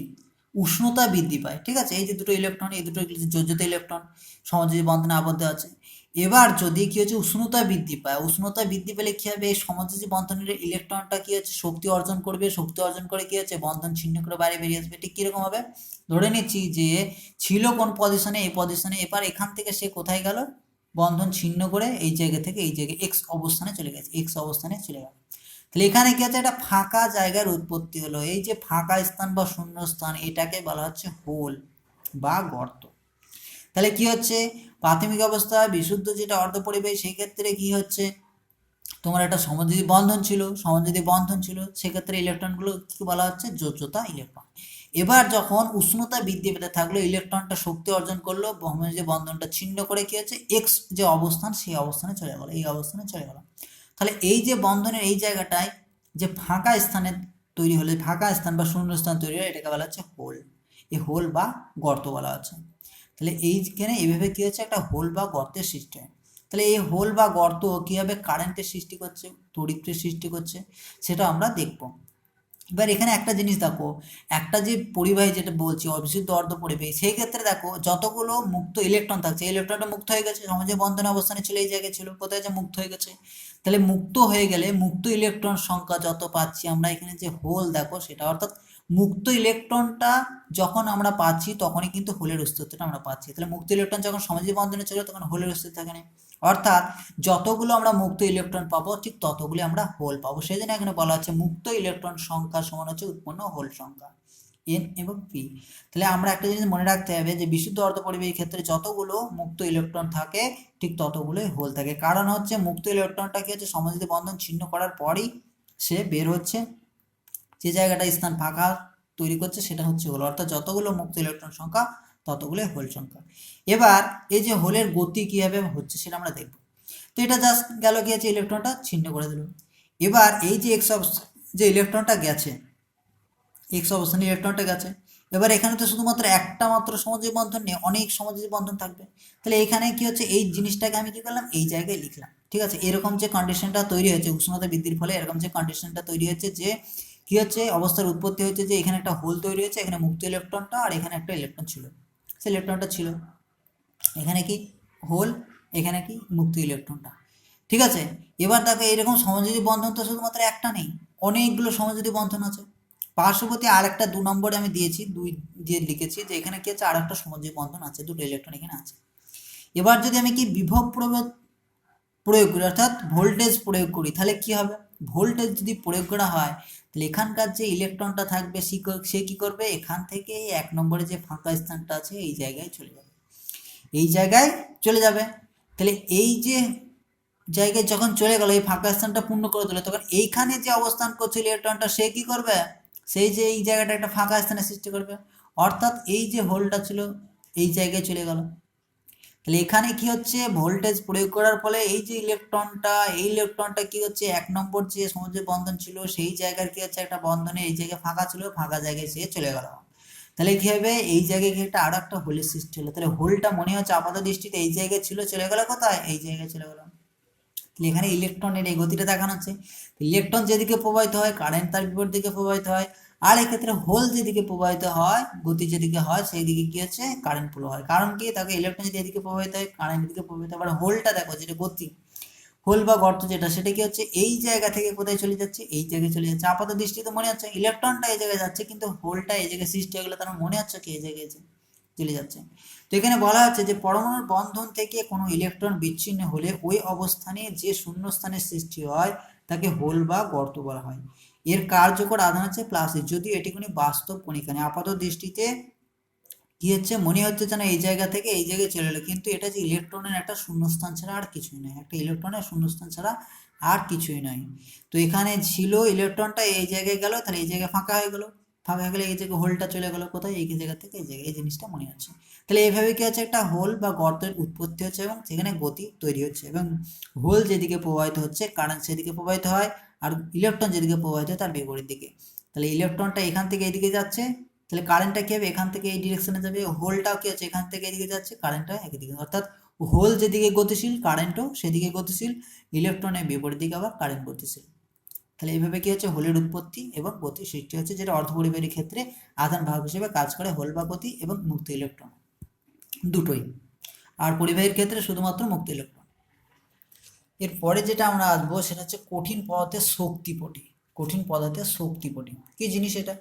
উষ্ণতা বৃদ্ধি পায়, ঠিক আছে, এই যে দুটো ইলেকট্রন, এই দুটো যোজ্যতা ইলেকট্রন সমযোজী বন্ধনে আবদ্ধ আছে। এবার যদি কি হচ্ছে উষ্ণতা বৃদ্ধি পায়, উষ্ণতা বৃদ্ধি পেলে কি হবে, এই সমযোজী বন্ধনের ইলেকট্রনটা কি হচ্ছে শক্তি অর্জন করবে, শক্তি অর্জন করে কি হচ্ছে বন্ধন ছিন্ন করে বাইরে বেরিয়ে আসবে। ঠিক কিরকম হবে, ধরে নিচ্ছি যে ছিল কোন পজিশনে, এই পজিশনে, এবার এখান থেকে সে কোথায় গেল, বন্ধন ছিন্ন করে এই জায়গা থেকে এই জায়গায় এক্স অবস্থানে চলে গেছে, এক্স অবস্থানে চলে গেল। তাহলে এখানে কি হচ্ছে একটা ফাঁকা জায়গার উৎপত্তি হলো, এই যে ফাঁকা স্থান বা শূন্য স্থান এটাকে বলা হচ্ছে হোল বা গর্ত। তাহলে কি হচ্ছে প্রাথমিক অবস্থা বিশুদ্ধ যেটা অর্ধপরিবাহী, সেই ক্ষেত্রে কি হচ্ছে তোমার একটা সমযোজী বন্ধন ছিল, সমযোজী বন্ধন ছিল, সেক্ষেত্রে ইলেকট্রনগুলো কি বলা হচ্ছে যোজ্যতা ইলেকট্রন। এবার যখন উষ্ণতা বৃদ্ধি পেতে থাকলো, ইলেকট্রনটা শক্তি অর্জন করলো, সমযোজী বন্ধনটা ছিন্ন করে কি হচ্ছে এক্স যে অবস্থান সেই অবস্থানে চলে গেল, এই অবস্থানে চলে গেল। তাহলে এই যে বন্ধনের এই জায়গাটায় যে ফাঁকা স্থানে তৈরি হলে, ফাঁকা স্থান বা শূন্য স্থান তৈরি হয়, এটাকে বলা হচ্ছে হোল, এই হোল বা গর্ত বলা হচ্ছে। তাহলে এইখানে এইভাবে কি হচ্ছে একটা হোল বা গর্তের সৃষ্টি হয়। তাহলে এই হোল বা গর্ত কীভাবে কারেন্টের সৃষ্টি করছে, তড়িৎের সৃষ্টি করছে, সেটা আমরা দেখব। এবার এখানে একটা জিনিস দেখো, একটা যে পরিবাহী যেটা বলছি অবিশুদ্ধ অর্ধপরিবাহী, সেই ক্ষেত্রে দেখো যতগুলো মুক্ত ইলেকট্রন থাকছে, ইলেকট্রনটা মুক্ত হয়ে গেছে, সমাজে বন্ধন অবস্থানে ছিল, এই জায়গায় ছিল, কোথায় যে মুক্ত হয়ে গেছে। তাহলে মুক্ত হয়ে গেলে মুক্ত ইলেকট্রন সংখ্যা যত পাচ্ছি আমরা, এখানে যে হোল দেখো সেটা, অর্থাৎ মুক্ত ইলেকট্রনটা যখন আমরা পাচ্ছি তখনই কিন্তু হোলের অস্তিত্বটা আমরা পাচ্ছি। তাহলে মুক্ত ইলেকট্রন যখন সমাজী বন্ধনে চলে তখন হোলের অস্তিত্ব থাকে না, অর্থাৎ যতগুলো আমরা মুক্ত ইলেকট্রন পাবো ঠিক ততগুলি আমরা হোল পাবো। সেই জন্য এখানে বলা হচ্ছে মুক্ত ইলেকট্রন সংখ্যা সমান হচ্ছে উৎপন্ন হোল সংখ্যা, এন এবং পি। তাহলে আমরা একটা জিনিস মনে রাখতে হবে যে বিশুদ্ধ অর্ধপরিবাহীর ক্ষেত্রে যতগুলো মুক্ত ইলেকট্রন থাকে ঠিক ততগুলোই হোল থাকে, কারণ হচ্ছে মুক্ত ইলেকট্রনটা কি হচ্ছে সমযোজী বন্ধন ছিন্ন করার পরই সে বের হচ্ছে, যে জায়গাটা স্থান ফাঁকা তৈরি করছে সেটা হচ্ছে হোল, অর্থাৎ যতগুলো মুক্ত ইলেকট্রন সংখ্যা ততগুলোই হোল সংখ্যা। এবার এই যে হোলের গতি কীভাবে হচ্ছে সেটা আমরা দেখব। তো এটা জাস্ট গেল কি আছে ইলেকট্রনটা ছিন্ন করে দিল। এবার এই যে এক্স যে ইলেকট্রনটা গেছে, এক্স অবস্থানে ইলেকট্রনটা গেছে, এবার এখানে তো শুধুমাত্র একটা মাত্র সমযোজী বন্ধন নেই, অনেক সমযোজী বন্ধন থাকবে। তাহলে এখানে কি হচ্ছে এই জিনিসটাকে আমি কি করলাম এই জায়গায় লিখলাম, ঠিক আছে। এরকম যে কন্ডিশনটা তৈরি হয়েছে উষ্ণতা বৃদ্ধির ফলে, এরকম যে কন্ডিশনটা তৈরি হচ্ছে যে কি হচ্ছে অবস্থার উৎপত্তি হচ্ছে যে এখানে একটা হোল তৈরি হয়েছে, এখানে মুক্ত ইলেকট্রনটা আর এখানে একটা ইলেকট্রন ছিল, সেই ইলেকট্রনটা ছিল, এখানে কি হোল, এখানে কি মুক্ত ইলেকট্রনটা, ঠিক আছে। এবার দেখো এরকম সমযোজী বন্ধন তো শুধুমাত্র একটা নেই, অনেকগুলো সমযোজী বন্ধন আছে। পার্শ্ববর্তী আর একটা 2 নম্বরে আমি দিয়েছি, 2 দিয়ে লিখেছি যে এখানে কি আছে আর একটা সমযোজী বন্ধন আছে, দুটো ইলেকট্রন এখানে আছে। এবার যদি আমি কি বিভব প্রয়োগ করি, অর্থাৎ ভোল্টেজ প্রয়োগ করি, তাহলে কি হবে, ভোল্টেজ যদি প্রয়োগ করা হয় তাহলে এখানকার যে ইলেকট্রনটা থাকবে সে কি করবে, এখান থেকে 1 নম্বরে যে ফাঁকা স্থানটা আছে এই জায়গায় চলে যাবে, এই জায়গায় চলে যাবে। তাহলে এই যে জায়গায় যখন চলে গেল, এই ফাঁকা স্থানটা পূর্ণ করে দিল, তখন এইখানে যে অবস্থান করছে ইলেকট্রনটা সে কি করবে, সেই যে এই জায়গাটা একটা ফাঁকা স্থানের সৃষ্টি করবে, অর্থাৎ এই যে হোলটা ছিল এই জায়গায় চলে গেল। তাহলে এখানে কি হচ্ছে, ভোল্টেজ প্রয়োগ করার ফলে এই যে ইলেকট্রনটা কি হচ্ছে, 1 নম্বর যে সমুদ্রের বন্ধন ছিল সেই জায়গার কি হচ্ছে একটা বন্ধনে এই জায়গায় ফাঁকা ছিল, ফাঁকা জায়গায় সে চলে গেল। তাহলে কি হবে, এই জায়গায় কি একটা আরো একটা হোলের সৃষ্টি হলো। তাহলে হোলটা মনে হচ্ছে আপাত দৃষ্টিতে এই জায়গায় ছিল, চলে গেল কোথায়, এই জায়গায় চলে গেল। তাহলে এখানে ইলেকট্রনের এই গতিটা দেখানো হচ্ছে। ইলেকট্রন যেদিকে প্রবাহিত হয় কারেন্ট তার বিপরীত দিকে প্রবাহিত হয়, আর এক্ষেত্রে হোল যেদিকে প্রবাহিত হয়, গতি যেদিকে হয় সেই দিকে কি হচ্ছে, কারেন্ট ফ্লো হয়। কারণ কি, তাকে ইলেকট্রন যদি এদিকে প্রবাহিত হয় কারেন্ট এদিকে প্রবাহিত হয়। আবার হোলটা দেখো, যেটা গতি, হোল বা গর্ত যেটা, সেটা কি হচ্ছে এই জায়গা থেকে কোথায় চলে যাচ্ছে, এই জায়গায় চলে যাচ্ছে। আপাত দৃষ্টিতে মনে হচ্ছে ইলেকট্রনটা এই জায়গায় যাচ্ছে, কিন্তু হোলটা এই জায়গায় সৃষ্টি হয়ে গেলে তার মনে হচ্ছে কি এই জায়গায় চলে যাচ্ছে। তো এখানে বলা হচ্ছে যে পরমাণুর বন্ধন থেকে কোনো ইলেকট্রন বিচ্ছিন্ন হলে ওই অবস্থানে যে শূন্যস্থানের সৃষ্টি হয় তাকে হোল বা গর্ত বলা হয়। এর কার্যকর আধান হচ্ছে প্লাস, যদিও এটি কোনো বাস্তব কণিকা নেই। আপাত দৃষ্টিতে কি হচ্ছে, মনে হচ্ছে যেন এই জায়গা থেকে এই জায়গায় চলে এলো, কিন্তু এটা যে ইলেকট্রনের একটা শূন্যস্থান ছাড়া আর কিছুই নয়, একটা ইলেকট্রনের শূন্যস্থান ছাড়া আর কিছুই নয়। তো এখানে ছিল ইলেকট্রনটা এই জায়গায় গেল, তাহলে এই জায়গায় ফাঁকা হয়ে গেল, ফাঁকা হয়ে গেলে এই জায়গায় হোলটা চলে গেল কোথায়, এই জায়গা থেকে এই জায়গায়, এই জিনিসটা মনে হচ্ছে। তাহলে এইভাবে কি হচ্ছে, একটা হোল বা গর্তের উৎপত্তি হচ্ছে এবং সেখানে গতি তৈরি হচ্ছে, এবং হোল যেদিকে প্রবাহিত হচ্ছে কারেন্ট সেদিকে প্রবাহিত হয়, আর ইলেকট্রন যেদিকে প্রবাহিত হয় তার বিপরীত দিকে। তাহলে ইলেকট্রনটা এখান থেকে এইদিকে যাচ্ছে, তাহলে কারেন্টটা কি হবে, এখান থেকে এই ডিরেকশনে যাবে। হোলটাও কি হচ্ছে, এখান থেকে এদিকে যাচ্ছে, কারেন্টটা একদিকে। অর্থাৎ হোল যেদিকে গতিশীল কারেন্টও সেদিকে গতিশীল, ইলেকট্রনের বিপরীত দিকে আবার কারেন্ট গতিশীল। তাহলে এইভাবে কি হচ্ছে, হোলের উৎপত্তি এবং গতি সৃষ্টি হচ্ছে, যেটা অর্ধপরিবাহীর ক্ষেত্রে আধান ভাগ হিসেবে কাজ করে হোল বা গতি এবং মুক্ত ইলেকট্রন দুটোই, আর পরিবাহীর ক্ষেত্রে শুধুমাত্র মুক্ত ইলেকট্রন। এরপরে যেটা আমরা আসবো সেটা হচ্ছে কঠিন পদার্থের শক্তিপটি। কঠিন পদার্থের শক্তিপটি কি জিনিস এটা?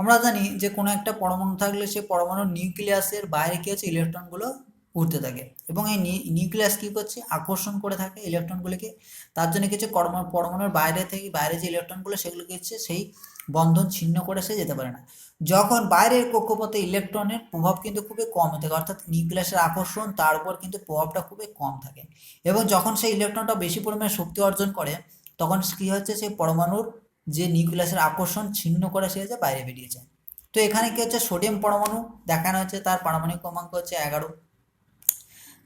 আমরা জানি যে কোনো একটা পরমাণু থাকলে সে পরমাণুর নিউক্লিয়াসের বাইরে কি হচ্ছে, ইলেকট্রনগুলো ঘুরতে থাকে, এবং এই নিউক্লিয়াস কি করছে, আকর্ষণ করে থাকে ইলেকট্রনগুলিকে। তার জন্য কিছু পরমাণুর বাইরে থেকে, বাইরে যে ইলেকট্রনগুলো সেগুলো কি হচ্ছে, সেই বন্ধন ছিন্ন করে সে যেতে পারে না। যখন বাইরের কক্ষপথে ইলেকট্রনের প্রভাব কিন্তু খুবই কম থাকে, অর্থাৎ নিউক্লিয়াসের আকর্ষণ তার উপর কিন্তু প্রভাবটা খুবই কম থাকে, এবং যখন সেই ইলেকট্রনটা বেশি পরিমাণে শক্তি অর্জন করে তখন কি হচ্ছে, সেই পরমাণুর যে নিউক্লিয়াসের আকর্ষণ ছিন্ন করে সে হচ্ছে বাইরে বেরিয়ে যায়। তো এখানে কি হচ্ছে, সোডিয়াম পরমাণু দেখানো হচ্ছে, তার পারমাণবিক ক্রমাঙ্ক হচ্ছে 11।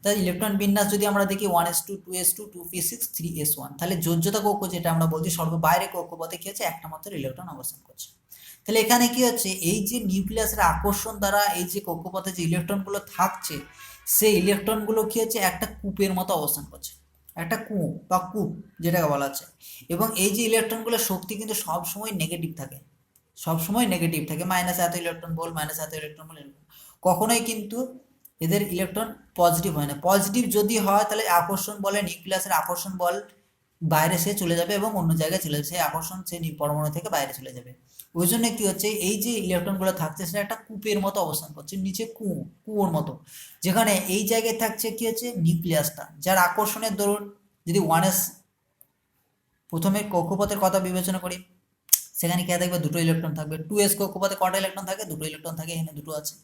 তাই ইলেকট্রন বিন্যাস যদি আমরা দেখি 1s2 2s2 2p6 3s1, তাহলে যোজ্যতা কক্ষ যেটা আমরা বলছি সর্ব বাইরে কক্ষপথে কি হচ্ছে, একটা মাত্র ইলেকট্রন অবস্থান করছে। তাহলে এখানে কি হচ্ছে, এই যে নিউক্লিয়াসের আকর্ষণ দ্বারা এই যে কক্ষপথে যে ইলেকট্রনগুলো থাকছে, সেই ইলেকট্রনগুলো কি হচ্ছে, একটা কূপের মতো অবস্থান করছে, একটা কূপ বা কূপ যেটাকে বলা হচ্ছে। এবং এই যে ইলেকট্রনগুলোর শক্তি কিন্তু সবসময় নেগেটিভ থাকে, সবসময় নেগেটিভ থাকে, মাইনাস এত ইলেকট্রন বল, মাইনাস এত ইলেকট্রন বল, এরকম। কখনোই কিন্তু এদের ইলেকট্রন পজিটিভ হয় না। পজিটিভ যদি হয় তাহলে আকর্ষণ বলে, নিউক্লিয়াসের আকর্ষণ বল বাইরে সে চলে যাবে এবং অন্য জায়গায় চলে যাবে, সেই আকর্ষণ সে পরমাণু থেকে বাইরে চলে যাবে। ওই জন্য কি হচ্ছে, এই যে ইলেকট্রনগুলো থাকছে সেটা একটা কূপের মতো অবস্থান করছে, নিচে কুয়োর মতো, যেখানে এই জায়গায় থাকছে কি হচ্ছে, নিউক্লিয়াসটা, যার আকর্ষণের দরুন যদি 1s প্রথমে কক্ষপথের কথা বিবেচনা করি, সেখানে কি থাকবে, দুটো ইলেকট্রন থাকবে। 2s কক্ষপথে কটা ইলেকট্রন থাকে, দুটো ইলেকট্রন থাকে, এখানে দুটো আছে।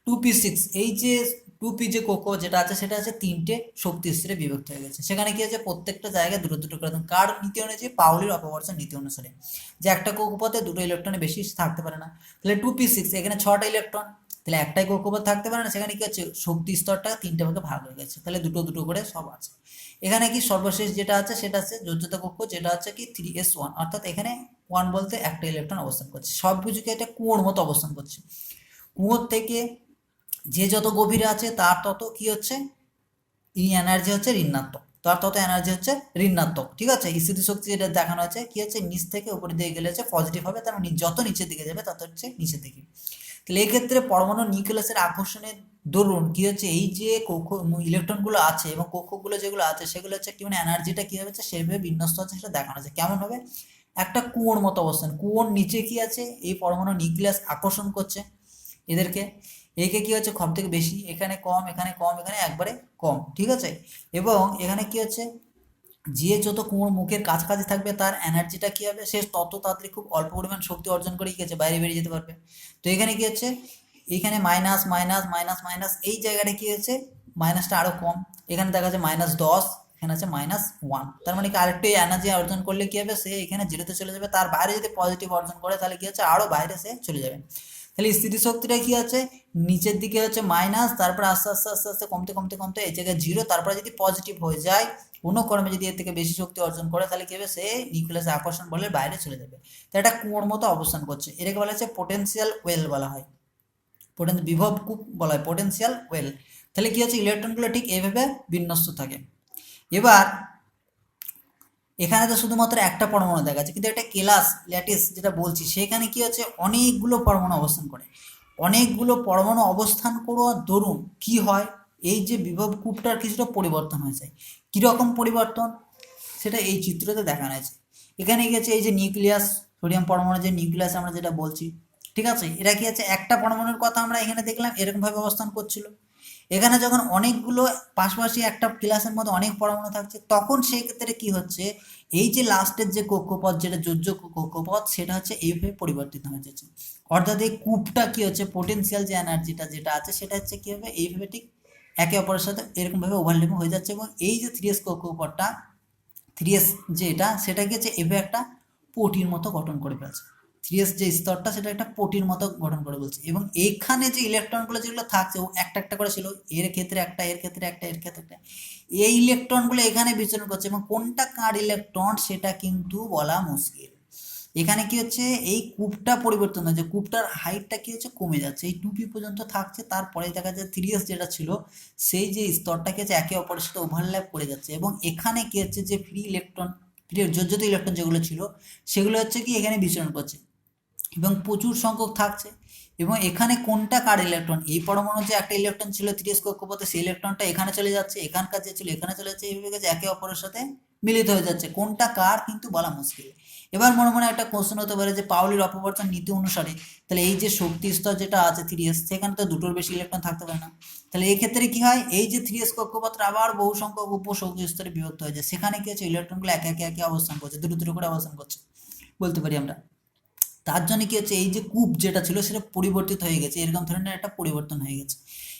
2p6 এই যে 2p যে কক্ষপথ যেটা আছে সেটা আছে তিনটে শক্তি স্তরে বিভক্ত হয়ে গেছে। সেখানে কি আছে, প্রত্যেকটা জায়গায় দুটো দুটো করে, কার নীতি অনুযায়ী, পাউলির অপবর্জন নীতি অনুসারে, যে একটা কক্ষপথে দুটো ইলেকট্রনের বেশি থাকতে পারে না। তাহলে 2p6 এখানে 6টা ইলেকট্রন, তাহলে একটাই কক্ষপথ থাকতে পারে না, সেখানে কি হচ্ছে, শক্তি স্তরটা তিনটে ভাগে ভাগ হয়ে গেছে, তাহলে দুটো দুটো করে সব আছে। এখানে কি সর্বশেষ যেটা আছে সেটা আছে যোজ্যতা কক্ষ, যেটা হচ্ছে কি 3s1, অর্থাৎ এখানে 1 বলতে একটা ইলেকট্রন অবস্থান করছে। সব কিছুকে একটা কুয়োর মতো অবস্থান করছে। কুয়োর থেকে যে যত গভীরে আছে তার তত কি হচ্ছে, এনার্জি হচ্ছে ঋণাত্মক, তার তত এনার্জি হচ্ছে ঋণাত্মক, ঠিক আছে। স্থিতি শক্তি যেটা দেখানো হচ্ছে কি হচ্ছে, নিচ থেকে উপরের দিকে গেলে হচ্ছে পজিটিভ হবে, তার মানে যত নিচের দিকে যাবে তত হচ্ছে নিচের দিকে। তাহলে এই ক্ষেত্রে পরমাণু নিউক্লিয়াসের আকর্ষণের দরুন কি হচ্ছে, এই যে কক্ষ ইলেকট্রনগুলো আছে এবং কক্ষগুলো যেগুলো আছে সেগুলো হচ্ছে কি, মানে এনার্জিটা কি হচ্ছে, সেভাবে বিন্যস্ত হচ্ছে, সেটা দেখানো আছে কেমন হবে, একটা কুয়োর মতো অবস্থান। কুয়োর নিচে কি আছে, এই পরমাণু নিউক্লিয়াস আকর্ষণ করছে এদেরকে, একে কি হচ্ছে, সব থেকে বেশি, এখানে কম, এখানে কম, এখানে একবারে কম, ঠিক আছে। এবং এখানে কি হচ্ছে, যে যত কুয়োর মুখের কাছাকাছি থাকবে তার এনার্জিটা কি হবে, সে তত তাড়াতাড়ি খুব অল্প পরিমাণ শক্তি অর্জন করে কি হচ্ছে, বাইরে বেরিয়ে যেতে পারবে। তো এখানে কি হচ্ছে, এখানে মাইনাস মাইনাস মাইনাস মাইনাস, এই জায়গাটা কি হচ্ছে, মাইনাসটা আরো কম, এখানে দেখা যাচ্ছে -10, এখানে আছে -1, তার মানে কি আরেকটু এনার্জি অর্জন করলে কি হবে, সে এখানে জিরোতে চলে যাবে। তার বাইরে যদি পজিটিভ অর্জন করে তাহলে কি হচ্ছে, আরো বাইরে সে চলে যাবে। তাহলে স্থিতিশক্তিটা কি আছে, নিচের দিকে হচ্ছে মাইনাস, তারপরে আস্তে আস্তে আস্তে আস্তে কমতে কমতে কমতে এই জায়গায় জিরো, তারপরে যদি পজিটিভ হয়ে যায় কোনো ক্রমে যদি এর থেকে বেশি শক্তি অর্জন করে তাহলে কি হবে, সে নিউক্লিয়াসের আকর্ষণ বলের বাইরে চলে যাবে। তো এটা কুয়োর মতো অবস্থান করছে, এটাকে বলা হচ্ছে পোটেনশিয়াল ওয়েল বলা হয়, বিভব কূপ বলা হয় পোটেনশিয়াল ওয়েল। তাহলে কি হচ্ছে, ইলেকট্রনগুলো ঠিক এইভাবে বিন্যস্ত থাকে। এবার এখানে তো শুধুমাত্র একটা পরমাণু দেখা যাচ্ছে, কিন্তু একটা কেলাস ল্যাটিস যেটা বলছি সেখানে কি হচ্ছে, অনেকগুলো পরমাণু অবস্থান করে। অনেকগুলো পরমাণু অবস্থান করার দরুন কি হয়, এই যে বিভব কূপটার কিছুটা পরিবর্তন হয়ে যায়। কীরকম পরিবর্তন, সেটা এই চিত্রতে দেখানো হয়েছে। এখানে গেছে এই যে নিউক্লিয়াস, সোডিয়াম পরমাণু যে নিউক্লিয়াস আমরা যেটা বলছি, ঠিক আছে, এরা কি আছে, একটা পরমাণুর কথা আমরা এখানে দেখলাম এরকমভাবে অবস্থান করছিল। এখানে যখন অনেকগুলো পাশাপাশি একটা ক্লাসের মধ্যে অনেক পরমাণু থাকছে, তখন সেই ক্ষেত্রে কি হচ্ছে, এই যে লাস্টের যে কক্ষপথ যেটা যোজ্য কক্ষপথ সেটা হচ্ছে এইভাবে পরিবর্তিত হয়ে যাচ্ছে। অর্থাৎ এই কূপটা কি হচ্ছে, পোটেনশিয়াল যে এনার্জিটা যেটা আছে সেটা হচ্ছে কি হবে, এইভাবে ঠিক একে অপরের সাথে এরকমভাবে ওভারল্যাপিং হয়ে যাচ্ছে। এবং এই যে 3s কক্ষপথটা, 3s যে এটা সেটা কি হচ্ছে এভাবে একটা পটির মতো গঠন করে ফেলছে। 3s যে স্তরটা সেটা একটা পটির মতো গঠন করে বলছে। এবং এখানে যে ইলেকট্রনগুলো যেগুলো থাকছে ও একটা একটা করে ছিল, এর ক্ষেত্রে একটা, এর ক্ষেত্রে একটা, এর ক্ষেত্রে একটা, এই ইলেকট্রনগুলো এখানে বিচরণ করছে এবং কোনটা কার ইলেকট্রন সেটা কিন্তু বলা মুশকিল। এখানে কি হচ্ছে, এই কূপটা পরিবর্তন হচ্ছে, কূপটার হাইটটা কি হচ্ছে কমে যাচ্ছে, এই 2p পর্যন্ত থাকছে, তারপরে দেখা যায় 3s যেটা ছিল সেই যে স্তরটা কি হচ্ছে একে অপরের সাথে ওভারল্যাপ করে যাচ্ছে। এবং এখানে কি হচ্ছে, যে ফ্রি ইলেকট্রন, ফ্রি যোজ্যত ইলেকট্রন যেগুলো ছিল সেগুলো হচ্ছে কি এখানে বিচরণ করছে এবং প্রচুর সংখ্যক থাকছে। এবং এখানে কোনটা কার ইলেকট্রন, এই পরমাণুর যে একটা ইলেকট্রন ছিল 3s কক্ষপথে সেই ইলেকট্রনটা এখানে চলে যাচ্ছে, এখানকার যে ছিল এখানে চলে যাচ্ছে, এইভাবে গেছে একে অপরের সাথে মিলিত হয়ে যাচ্ছে, কোনটা কার কিন্তু বলা মুশকিল। এবার মনে মনে একটা কোশ্চেন হতে পারে যে পাউলির অপবর্তন নীতি অনুসারে তাহলে এই যে শক্তি স্তর যেটা আছে 3s সেখানে তো দুটোর বেশি ইলেকট্রন থাকতে পারে না। তাহলে এই ক্ষেত্রে কি হয়, এই যে 3s কক্ষপথটা আবার বহু সংখ্যক উপশক্তি স্তরে বিভক্ত হয়ে যায়, সেখানে কি হচ্ছে ইলেকট্রনগুলো একে একে একে অবস্থান করছে, দুটো দুটো করে অবস্থান করছে বলতে পারি আমরা। তার জন্য কি হচ্ছে, এই যে কূপ যেটা ছিল সেটা পরিবর্তিত হয়ে গেছে, এরকম ধরনের একটা পরিবর্তন হয়ে গেছে।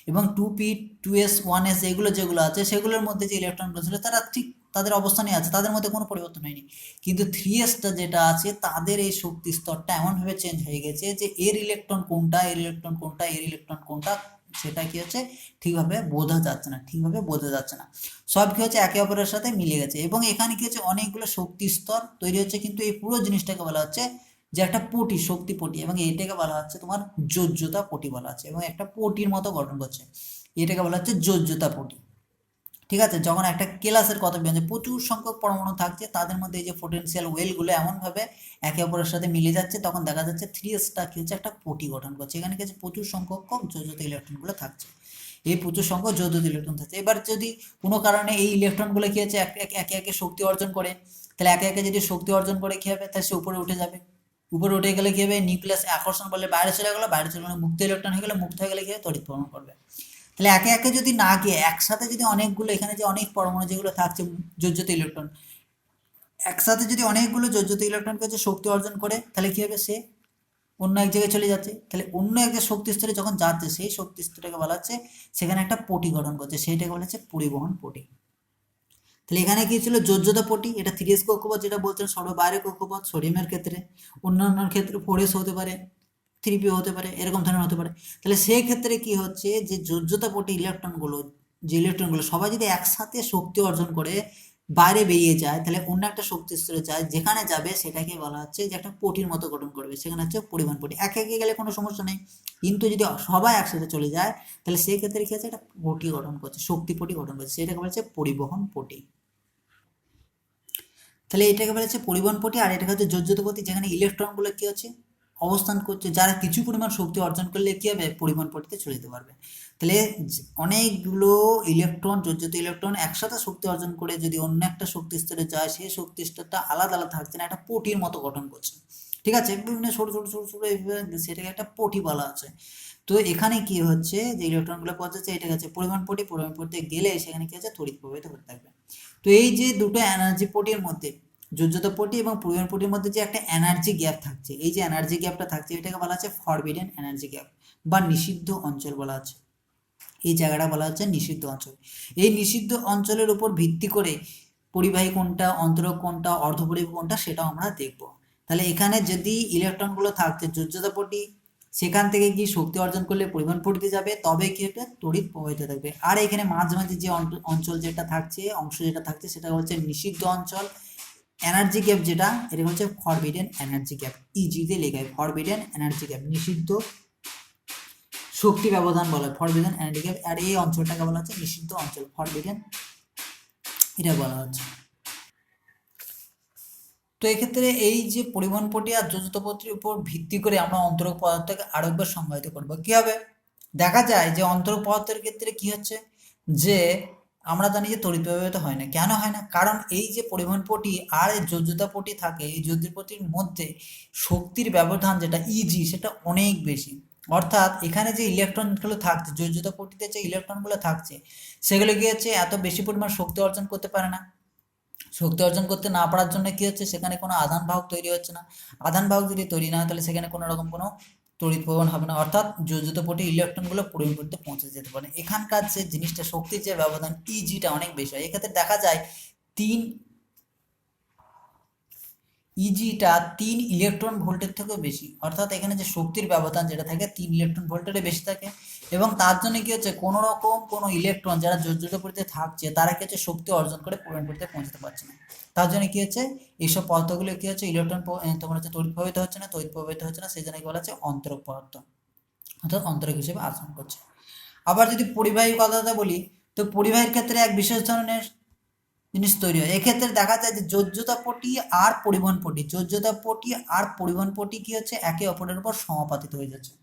এবং 2p 2s 1s এগুলো যেগুলো আছে সেগুলোর মধ্যে যে ইলেকট্রনগুলো ছিল তারা ঠিক তাদের অবস্থানই আছে, তাদের মধ্যে কোনো পরিবর্তন হয়নি। কিন্তু 3sটা যেটা আছে তাদের এই শক্তি স্তরটা এমনভাবে চেঞ্জ হয়ে গেছে যে এর ইলেকট্রন কোনটা, এর ইলেকট্রন কোনটা, এর ইলেকট্রন কোনটা, সেটা কি হচ্ছে ঠিকভাবে বোঝা যাচ্ছে না, ঠিকভাবে বোঝা যাচ্ছে না। সব কি হচ্ছে একে অপরের সাথে মিলে গেছে। এবং এখানে কি হচ্ছে অনেকগুলো শক্তি স্তর তৈরি হচ্ছে, কিন্তু এই পুরো জিনিসটাকে বলা হচ্ছে যে একটা পটি, শক্তি পটি, এবং এটাকে বলা হচ্ছে তোমার যোজ্যতা পটি বলা আছে, এবং একটা পটির মতো গঠন করছে, এটাকে বলা হচ্ছে যোজ্যতা পটি। ঠিক আছে, যখন একটা কেলাসের কথা বলছে প্রচুর সংখ্যক পরমাণু থাকছে তাদের মধ্যে এই যে পোটেনশিয়াল ওয়েলগুলো এমনভাবে একে অপরের সাথে মিলে যাচ্ছে, তখন দেখা যাচ্ছে 3sটা কি হচ্ছে একটা পটি গঠন করছে, এখানে কিছু প্রচুর সংখ্যক যোজ্যতা ইলেকট্রনগুলো থাকছে, এই প্রচুর সংখ্যক যোজ্যতা ইলেকট্রন থাকছে। এবার যদি কোনো কারণে এই ইলেকট্রনগুলো কি হচ্ছে একে একে শক্তি অর্জন করে, তাহলে একে একে যদি শক্তি অর্জন করে কি হবে, তাহলে সে উপরে উঠে যাবে, উপরে উঠে গেলে কি হবে, নিউক্লিয়াস আকর্ষণ বলে বাইরে চলে গেলো, বাইরে চলে গেলে মুক্ত ইলেকট্রন হয়ে গেলে, মুক্ত হয়ে গেলে কি হবে, তড়িৎ প্রদান করবে। তাহলে একে একে যদি না গিয়ে একসাথে যদি অনেকগুলো, এখানে যে অনেক পরমাণু যেগুলো থাকছে যোজ্যতা ইলেকট্রন, একসাথে যদি অনেকগুলো যোজ্যতা ইলেকট্রনকে যে শক্তি অর্জন করে তাহলে কি হবে, সে অন্য এক জায়গায় চলে যাচ্ছে, তাহলে অন্য এক শক্তি স্তরে যখন যাচ্ছে সেই শক্তি স্তরটাকে বলা হচ্ছে সেখানে একটা পটি গঠন করছে, সেইটাকে বলা হচ্ছে পরিবহন পটি। তাহলে এখানে কি ছিল, যোজ্যতা পটি, এটা 3s কক্ষপথ যেটা বলছেন সর্ববাহির কক্ষপথ সোডিয়ামের ক্ষেত্রে, অন্যান্য ক্ষেত্রে 4s হতে পারে, 3p হতে পারে, এরকম ধরনের হতে পারে। তাহলে সেই ক্ষেত্রে কি হচ্ছে, যে যোজ্যতা পটি ইলেকট্রনগুলো, যে ইলেকট্রনগুলো সবাই যদি একসাথে শক্তি অর্জন করে বাইরে বেরিয়ে যায়, তাহলে অন্য একটা শক্তি স্তরে যায়, যেখানে যাবে সেটাকে বলা হচ্ছে যে একটা পটির মতো গঠন করবে, সেখানে হচ্ছে পরিবহন পটি। একে একে গেলে কোনো সমস্যা নেই, কিন্তু যদি সবাই একসাথে চলে যায় তাহলে সেই ক্ষেত্রে কি হচ্ছে, একটা পটি গঠন করছে, শক্তি পটি গঠন করছে, সেটাকে বলা হচ্ছে পরিবহন পটি। তাহলে এটাকে বলা হচ্ছে পরিবহন পটি, আর এটাকে হচ্ছে যোজ্যতা পটি, যেখানে ইলেকট্রনগুলো কি হচ্ছে অবস্থান করছে, যারা কিছু পরিমাণ শক্তি অর্জন করলে কি হবে, পরিবহন পটিতে চলে যেতে পারবে। তাহলে অনেকগুলো ইলেকট্রন, যোজ্যতা ইলেকট্রন একসাথে শক্তি অর্জন করে যদি অন্য একটা শক্তি স্তরে যায়, সেই শক্তি স্তরটা আলাদা আলাদা থাকছে না, একটা পটির মতো গঠন করছে। ঠিক আছে, বিভিন্ন ছোট ছোট ছোট ছোট সেটাকে একটা পটি বলা আছে। তো এখানে কি হচ্ছে, যে ইলেকট্রনগুলো পাওয়া যাচ্ছে এটাকে হচ্ছে পরিবহন পটি, পরিবহন পটিতে গেলে সেখানে কি হচ্ছে তড়িৎ প্রবাহিত হতে থাকবে। তো এই যে দুটো এনার্জি পটির মধ্যে, যোজ্যতা পটি এবং পরিবহন পটির মধ্যে যে একটা এনার্জি গ্যাপ থাকছে, এই যে এনার্জি গ্যাপটা থাকছে এটাকে বলা হচ্ছে ফরবিডেন এনার্জি গ্যাপ বা নিষিদ্ধ অঞ্চল বলা আছে। এই জায়গাটা বলা হচ্ছে নিষিদ্ধ অঞ্চল। এই নিষিদ্ধ অঞ্চলের উপর ভিত্তি করে পরিবাহী কোনটা, অন্তরক কোনটা, অর্ধপরিবাহী কোনটা সেটাও আমরা দেখব। তাহলে এখানে যদি ইলেকট্রনগুলো থাকছে যোজ্যতা পটি সেখান থেকে কি শক্তি অর্জন করলে পরিবহন পড়তে যাবে, তবে কি একটা তড়িৎ প্রবাহিত থাকবে। আর এখানে মাঝামাঝি যে অঞ্চল যেটা থাকছে, অংশ যেটা থাকছে, সেটা হচ্ছে নিষিদ্ধ অঞ্চল। এনার্জি গ্যাপ যেটা, এটা হচ্ছে ফরবিডেন এনার্জি গ্যাপ, ইজি দিয়ে লেখা হয় ফরবিডেন এনার্জি গ্যাপ, নিষিদ্ধ শক্তি ব্যবধান বলা হয় ফরবিডেন এনার্জি গ্যাপ। আর এই অঞ্চলটাকে বলা হচ্ছে নিষিদ্ধ অঞ্চল, ফরবিডেন, এটা বলা হচ্ছে। তো এক্ষেত্রে এই যে পরিবহন পটি আর যোজিত পটির উপর ভিত্তি করে আমরা অন্তরক পদার্থকে আরেকবার সংজ্ঞায়িত করবো। কি হবে, দেখা যায় যে অন্তরক পদার্থের ক্ষেত্রে কি হচ্ছে, যে আমরা জানি যে তড়িৎ প্রবাহিত হয় না। কেন হয় না? কারণ এই যে পরিবহন পটি আর যোজ্যতা পটি থাকে, এই যোজ্য পটির মধ্যে শক্তির ব্যবধান যেটা ইজি, সেটা অনেক বেশি। অর্থাৎ এখানে যে ইলেকট্রনগুলো থাকছে, যোজ্যতা পটিতে যে ইলেকট্রনগুলো থাকছে, সেগুলো কি হচ্ছে, এত বেশি পরিমাণ শক্তি অর্জন করতে পারে না। শক্তি অর্জন করতে না পারার জন্য কি হচ্ছে, সেখানে কোনো আধান বাহক তৈরি হচ্ছে না। আধান বাহক যদি তৈরি না হয়, তাহলে সেখানে কোনো রকম কোনো তড়িৎ প্রবাহ হবে না। অর্থাৎ যোজিত পটি ইলেকট্রনগুলো পরিবহন করতে পৌঁছে যেতে পারে। এখানকার যে জিনিসটা, শক্তির যে ব্যবধান ইজিটা অনেক বেশি হয়। এক্ষেত্রে দেখা যায় তিন ইজিটা 3 ইলেকট্রন ভোল্টের থেকেও বেশি। অর্থাৎ এখানে যে শক্তির ব্যবধান যেটা থাকে 3 ইলেকট্রন ভোল্টের বেশি থাকে। এবং তার জন্য কি হচ্ছে, কোনো রকম কোনো ইলেকট্রন যারা যোজ্যতা পরিতে থাকছে, তারা কি হচ্ছে, শক্তি অর্জন করে পরিবহন করতে পৌঁছাতে পারছে না। তার জন্য কি হচ্ছে, এইসব পদার্থগুলো কি হচ্ছে, ইলেকট্রন তোমার হচ্ছে তড়িৎ প্রবাহিত হচ্ছে না, তড়িৎ প্রবাহিত হচ্ছে না, সেই জন্য কি বলা হচ্ছে অন্তরক পদার্থ, অর্থাৎ অন্তরক হিসেবে আচরণ করছে। আবার যদি পরিবাহী কথাটা বলি, তো পরিবাহীর ক্ষেত্রে এক বিশেষ ধরনের জিনিস তৈরি হয়। এক্ষেত্রে দেখা যায় যে যোজ্যতা পটি আর পরিবহন পটি, যোজ্যতা পটি আর পরিবহন পটি কি হচ্ছে, একে অপরের উপর সমাপাতিত হয়ে যাচ্ছে,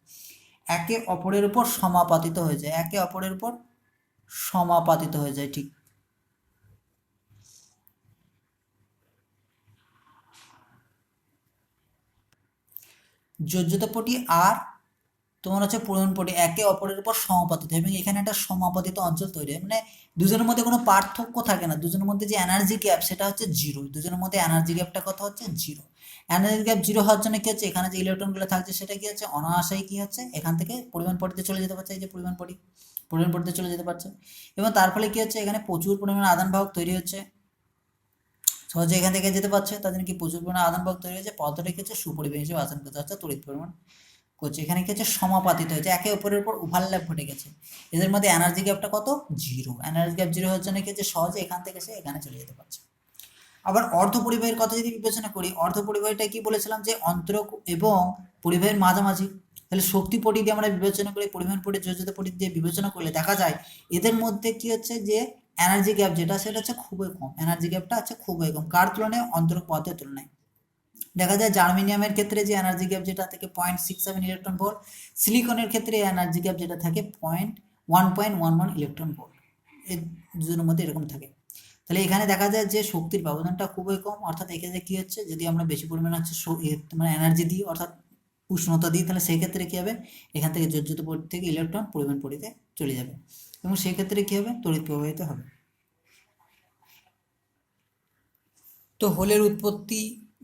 একে অপরের উপর সমাপাতিত হয়ে যায়, একে অপরের উপর সমাপাতিত হয়ে যায়, ঠিক। যোজ্যতা পটি আর তোমার হচ্ছে পরিবহন পটি একে অপরের উপর সমাপাতিত হয়, এবং এখানে একটা সমাপাতিত অঞ্চল তৈরি হয়। মানে দুজনের মধ্যে কোনো পার্থক্য থাকে না, দুজনের মধ্যে যে এনার্জি গ্যাপ সেটা হচ্ছে জিরো, দুজনের মধ্যে এনার্জি গ্যাপটা কত হচ্ছে, জিরো। এনার্জি গ্যাপ জিরো হওয়ার জন্য কি হচ্ছে, এখানে যে ইলেকট্রনগুলো থাকছে সেটা কি হচ্ছে, অনায়াসেই কি হচ্ছে, এখান থেকে পরিবহন পটিতে চলে যেতে পারছে, এই যে পরিবহন পটি, পরিবহন পটিতে চলে যেতে পারছে। এবং তার ফলে কি হচ্ছে, এখানে প্রচুর পরিমাণে আধান বাহক তৈরি হচ্ছে, সহজে এখান থেকে যেতে পারছে, তার জন্য কি প্রচুর পরিমাণে আধান বাহক তৈরি হচ্ছে, পদার্থটা কি হচ্ছে, সুপরিবাহী হিসেবে আচরণ করছে, অর্থাৎ তড়িৎ পরিমাণ করছে। এখানে কি হচ্ছে, সমাপাতিত হয়েছে, একে অপরের উপর ওভারল্যাপ ঘটে গেছে। এদের মধ্যে এনার্জি গ্যাপটা কত, জিরো। এনার্জি গ্যাপ জিরো হওয়ার জন্য কি হচ্ছে, সহজে এখান থেকে সে এখানে চলে যেতে পারছে। আবার অর্ধ পরিবাহীর কথা যদি বিবেচনা করি, অর্ধ পরিবাহীটা কি বলেছিলাম, যে অন্তরক এবং পরিবাহীর মাঝামাঝি। তাহলে শক্তি পটি দিয়ে আমরা বিবেচনা করি, পরিবহন পটি, যোজিত পটি দিয়ে বিবেচনা করলে দেখা যায় এদের মধ্যে কি হচ্ছে, যে এনার্জি গ্যাপ যেটা, সেটা হচ্ছে খুবই কম, এনার্জি গ্যাপটা হচ্ছে খুবই কম। কার তুলনায়, অন্তরক পদার্থের তুলনায়। দেখা যায় জার্মেনিয়ামের ক্ষেত্রে যে এনার্জি গ্যাপ যেটা থাকে 0.67 ইলেকট্রন ভোল্ট, সিলিকনের ক্ষেত্রে এনার্জি গ্যাপ যেটা থাকে 1.11 ইলেকট্রন ভোল্ট, এই দুজনের মধ্যে এরকম থাকে। তাহলে এখানে দেখা যায় যে শক্তির ব্যবধানটা খুবই কম। অর্থাৎ এক্ষেত্রে কি হচ্ছে, যদি আমরা বেশি পরিমাণে হচ্ছে মানে এনার্জি দিই, অর্থাৎ উষ্ণতা দিই, তাহলে সেই ক্ষেত্রে কি হবে, এখান থেকে যোজ্যতা পটি থেকে ইলেকট্রন পরিবহন পটিতে চলে যাবে, এবং সেই ক্ষেত্রে কি হবে, তড়িৎ প্রবাহিত হবে। তো হোলের উৎপত্তি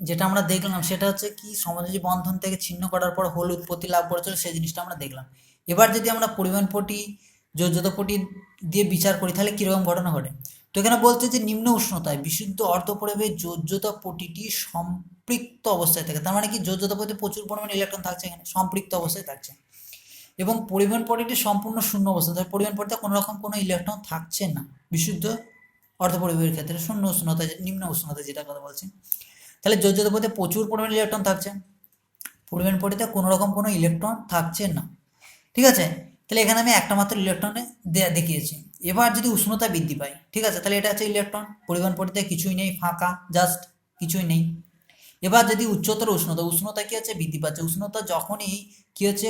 যেটা আমরা দেখলাম, সেটা হচ্ছে কি, সমযোজী বন্ধন থেকে ছিন্ন করার পর হোল উৎপত্তি লাভ করেছিল, সেই জিনিসটা আমরা দেখলাম। এবার যদি আমরা পরিবহন পটি, যোজ্যতা পটি দিয়ে বিচার করি, তাহলে কিরকম ঘটনা ঘটে। তো এখানে বলছে যে নিম্ন উষ্ণতায় বিশুদ্ধ অর্ধপরিবাহী যোজ্যতা পটিটি সম্পৃক্ত অবস্থায় থাকে। তার মানে কি, যোজ্যতা পটিতে প্রচুর পরিমাণে ইলেকট্রন থাকছে, এখানে সম্পৃক্ত অবস্থায় থাকছে। এবং পরিবহন পটিটি সম্পূর্ণ শূন্য অবস্থা, তাহলে পরিবহন পটিতে কোনো রকম কোনো ইলেকট্রন থাকছে না। বিশুদ্ধ অর্ধপরিবাহীর ক্ষেত্রে শূন্য উষ্ণতা, নিম্ন উষ্ণতা যেটা কথা বলছি। তাহলে যোজ্যতা পটিতে প্রচুর পরিমাণে ইলেকট্রন থাকছে, পরিবহন পটিতে কোনো রকম কোনো ইলেকট্রন থাকছে না, ঠিক আছে। তাহলে এখানে আমি একটা মাত্র ইলেকট্রনে দেখিয়েছি। এবার যদি উষ্ণতা বৃদ্ধি পায়, ঠিক আছে, তাহলে এটা হচ্ছে ইলেকট্রন, পরিবহন পটিতে কিছুই নেই, ফাঁকা, জাস্ট কিছুই নেই। এবার যদি উচ্চতর উষ্ণতা, উষ্ণতা কি হচ্ছে, বৃদ্ধি পাচ্ছে, উষ্ণতা যখনই কি হচ্ছে,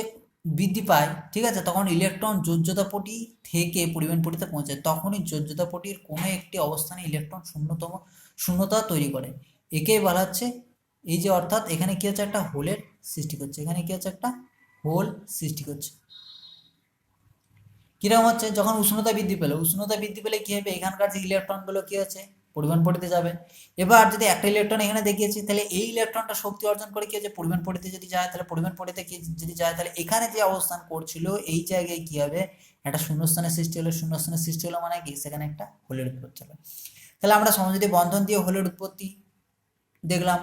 বৃদ্ধি পায়, ঠিক আছে, তখন ইলেকট্রন যোজ্যতা পটি থেকে পরিবহন পটিতে পৌঁছায়, তখনই যোজ্যতা পটির কোনো একটি অবস্থানে ইলেকট্রন শূন্যতা তৈরি করে। একেই বলা হচ্ছে, এই যে অর্থাৎ এখানে কি হচ্ছে, একটা হোলের সৃষ্টি করছে, এখানে কি হচ্ছে, একটা হোল সৃষ্টি করছে। কিরকম হচ্ছে, যখন উষ্ণতা বৃদ্ধি পেলে কি হবে, এখানকার যে ইলেকট্রনগুলো কি আছে, পরিবহন পটিতে যাবে। এবার যদি একটা ইলেকট্রন এখানে দেখিয়েছি, তাহলে এই ইলেকট্রনটা শক্তি অর্জন করে কি হচ্ছে, পরিবহন পটিতে যদি যায়, তাহলে পরিবহন পটিতে কি যদি যায়, তাহলে এখানে যে অবস্থান করছিল এই জায়গায় কি হবে, একটা শূন্যস্থানের সৃষ্টি হলো, শূন্যস্থানের সৃষ্টি হলো মানে কি, সেখানে একটা হোলের উৎপত্তি হলো। তাহলে আমরা সমযোজী বন্ধন দিয়ে হোলের উৎপত্তি দেখলাম।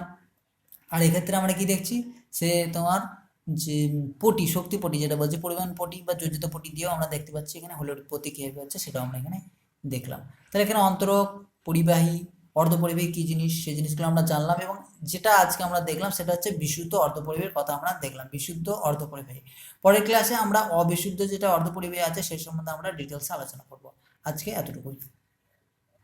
আর এক্ষেত্রে আমরা কি দেখছি, সে তোমার যে পটি, শক্তি পটি যেটা বলছে, পরিবহন পটি বা যোজিত পটি দিয়েও আমরা দেখতে পাচ্ছি এখানে হলোর প্রতি কীভাবে হচ্ছে সেটাও আমরা এখানে দেখলাম। তাহলে এখানে অন্তরক, পরিবাহী, অর্ধপরিবাহী কী জিনিস সেই জিনিসগুলো আমরা জানলাম, এবং যেটা আজকে আমরা দেখলাম সেটা হচ্ছে বিশুদ্ধ অর্ধপরিবাহীর কথা আমরা দেখলাম, বিশুদ্ধ অর্ধপরিবাহী। পরের ক্লাসে আমরা অবিশুদ্ধ যেটা অর্ধপরিবাহী আছে সেই সম্বন্ধে আমরা ডিটেলসে আলোচনা করব। আজকে এতটুকুই।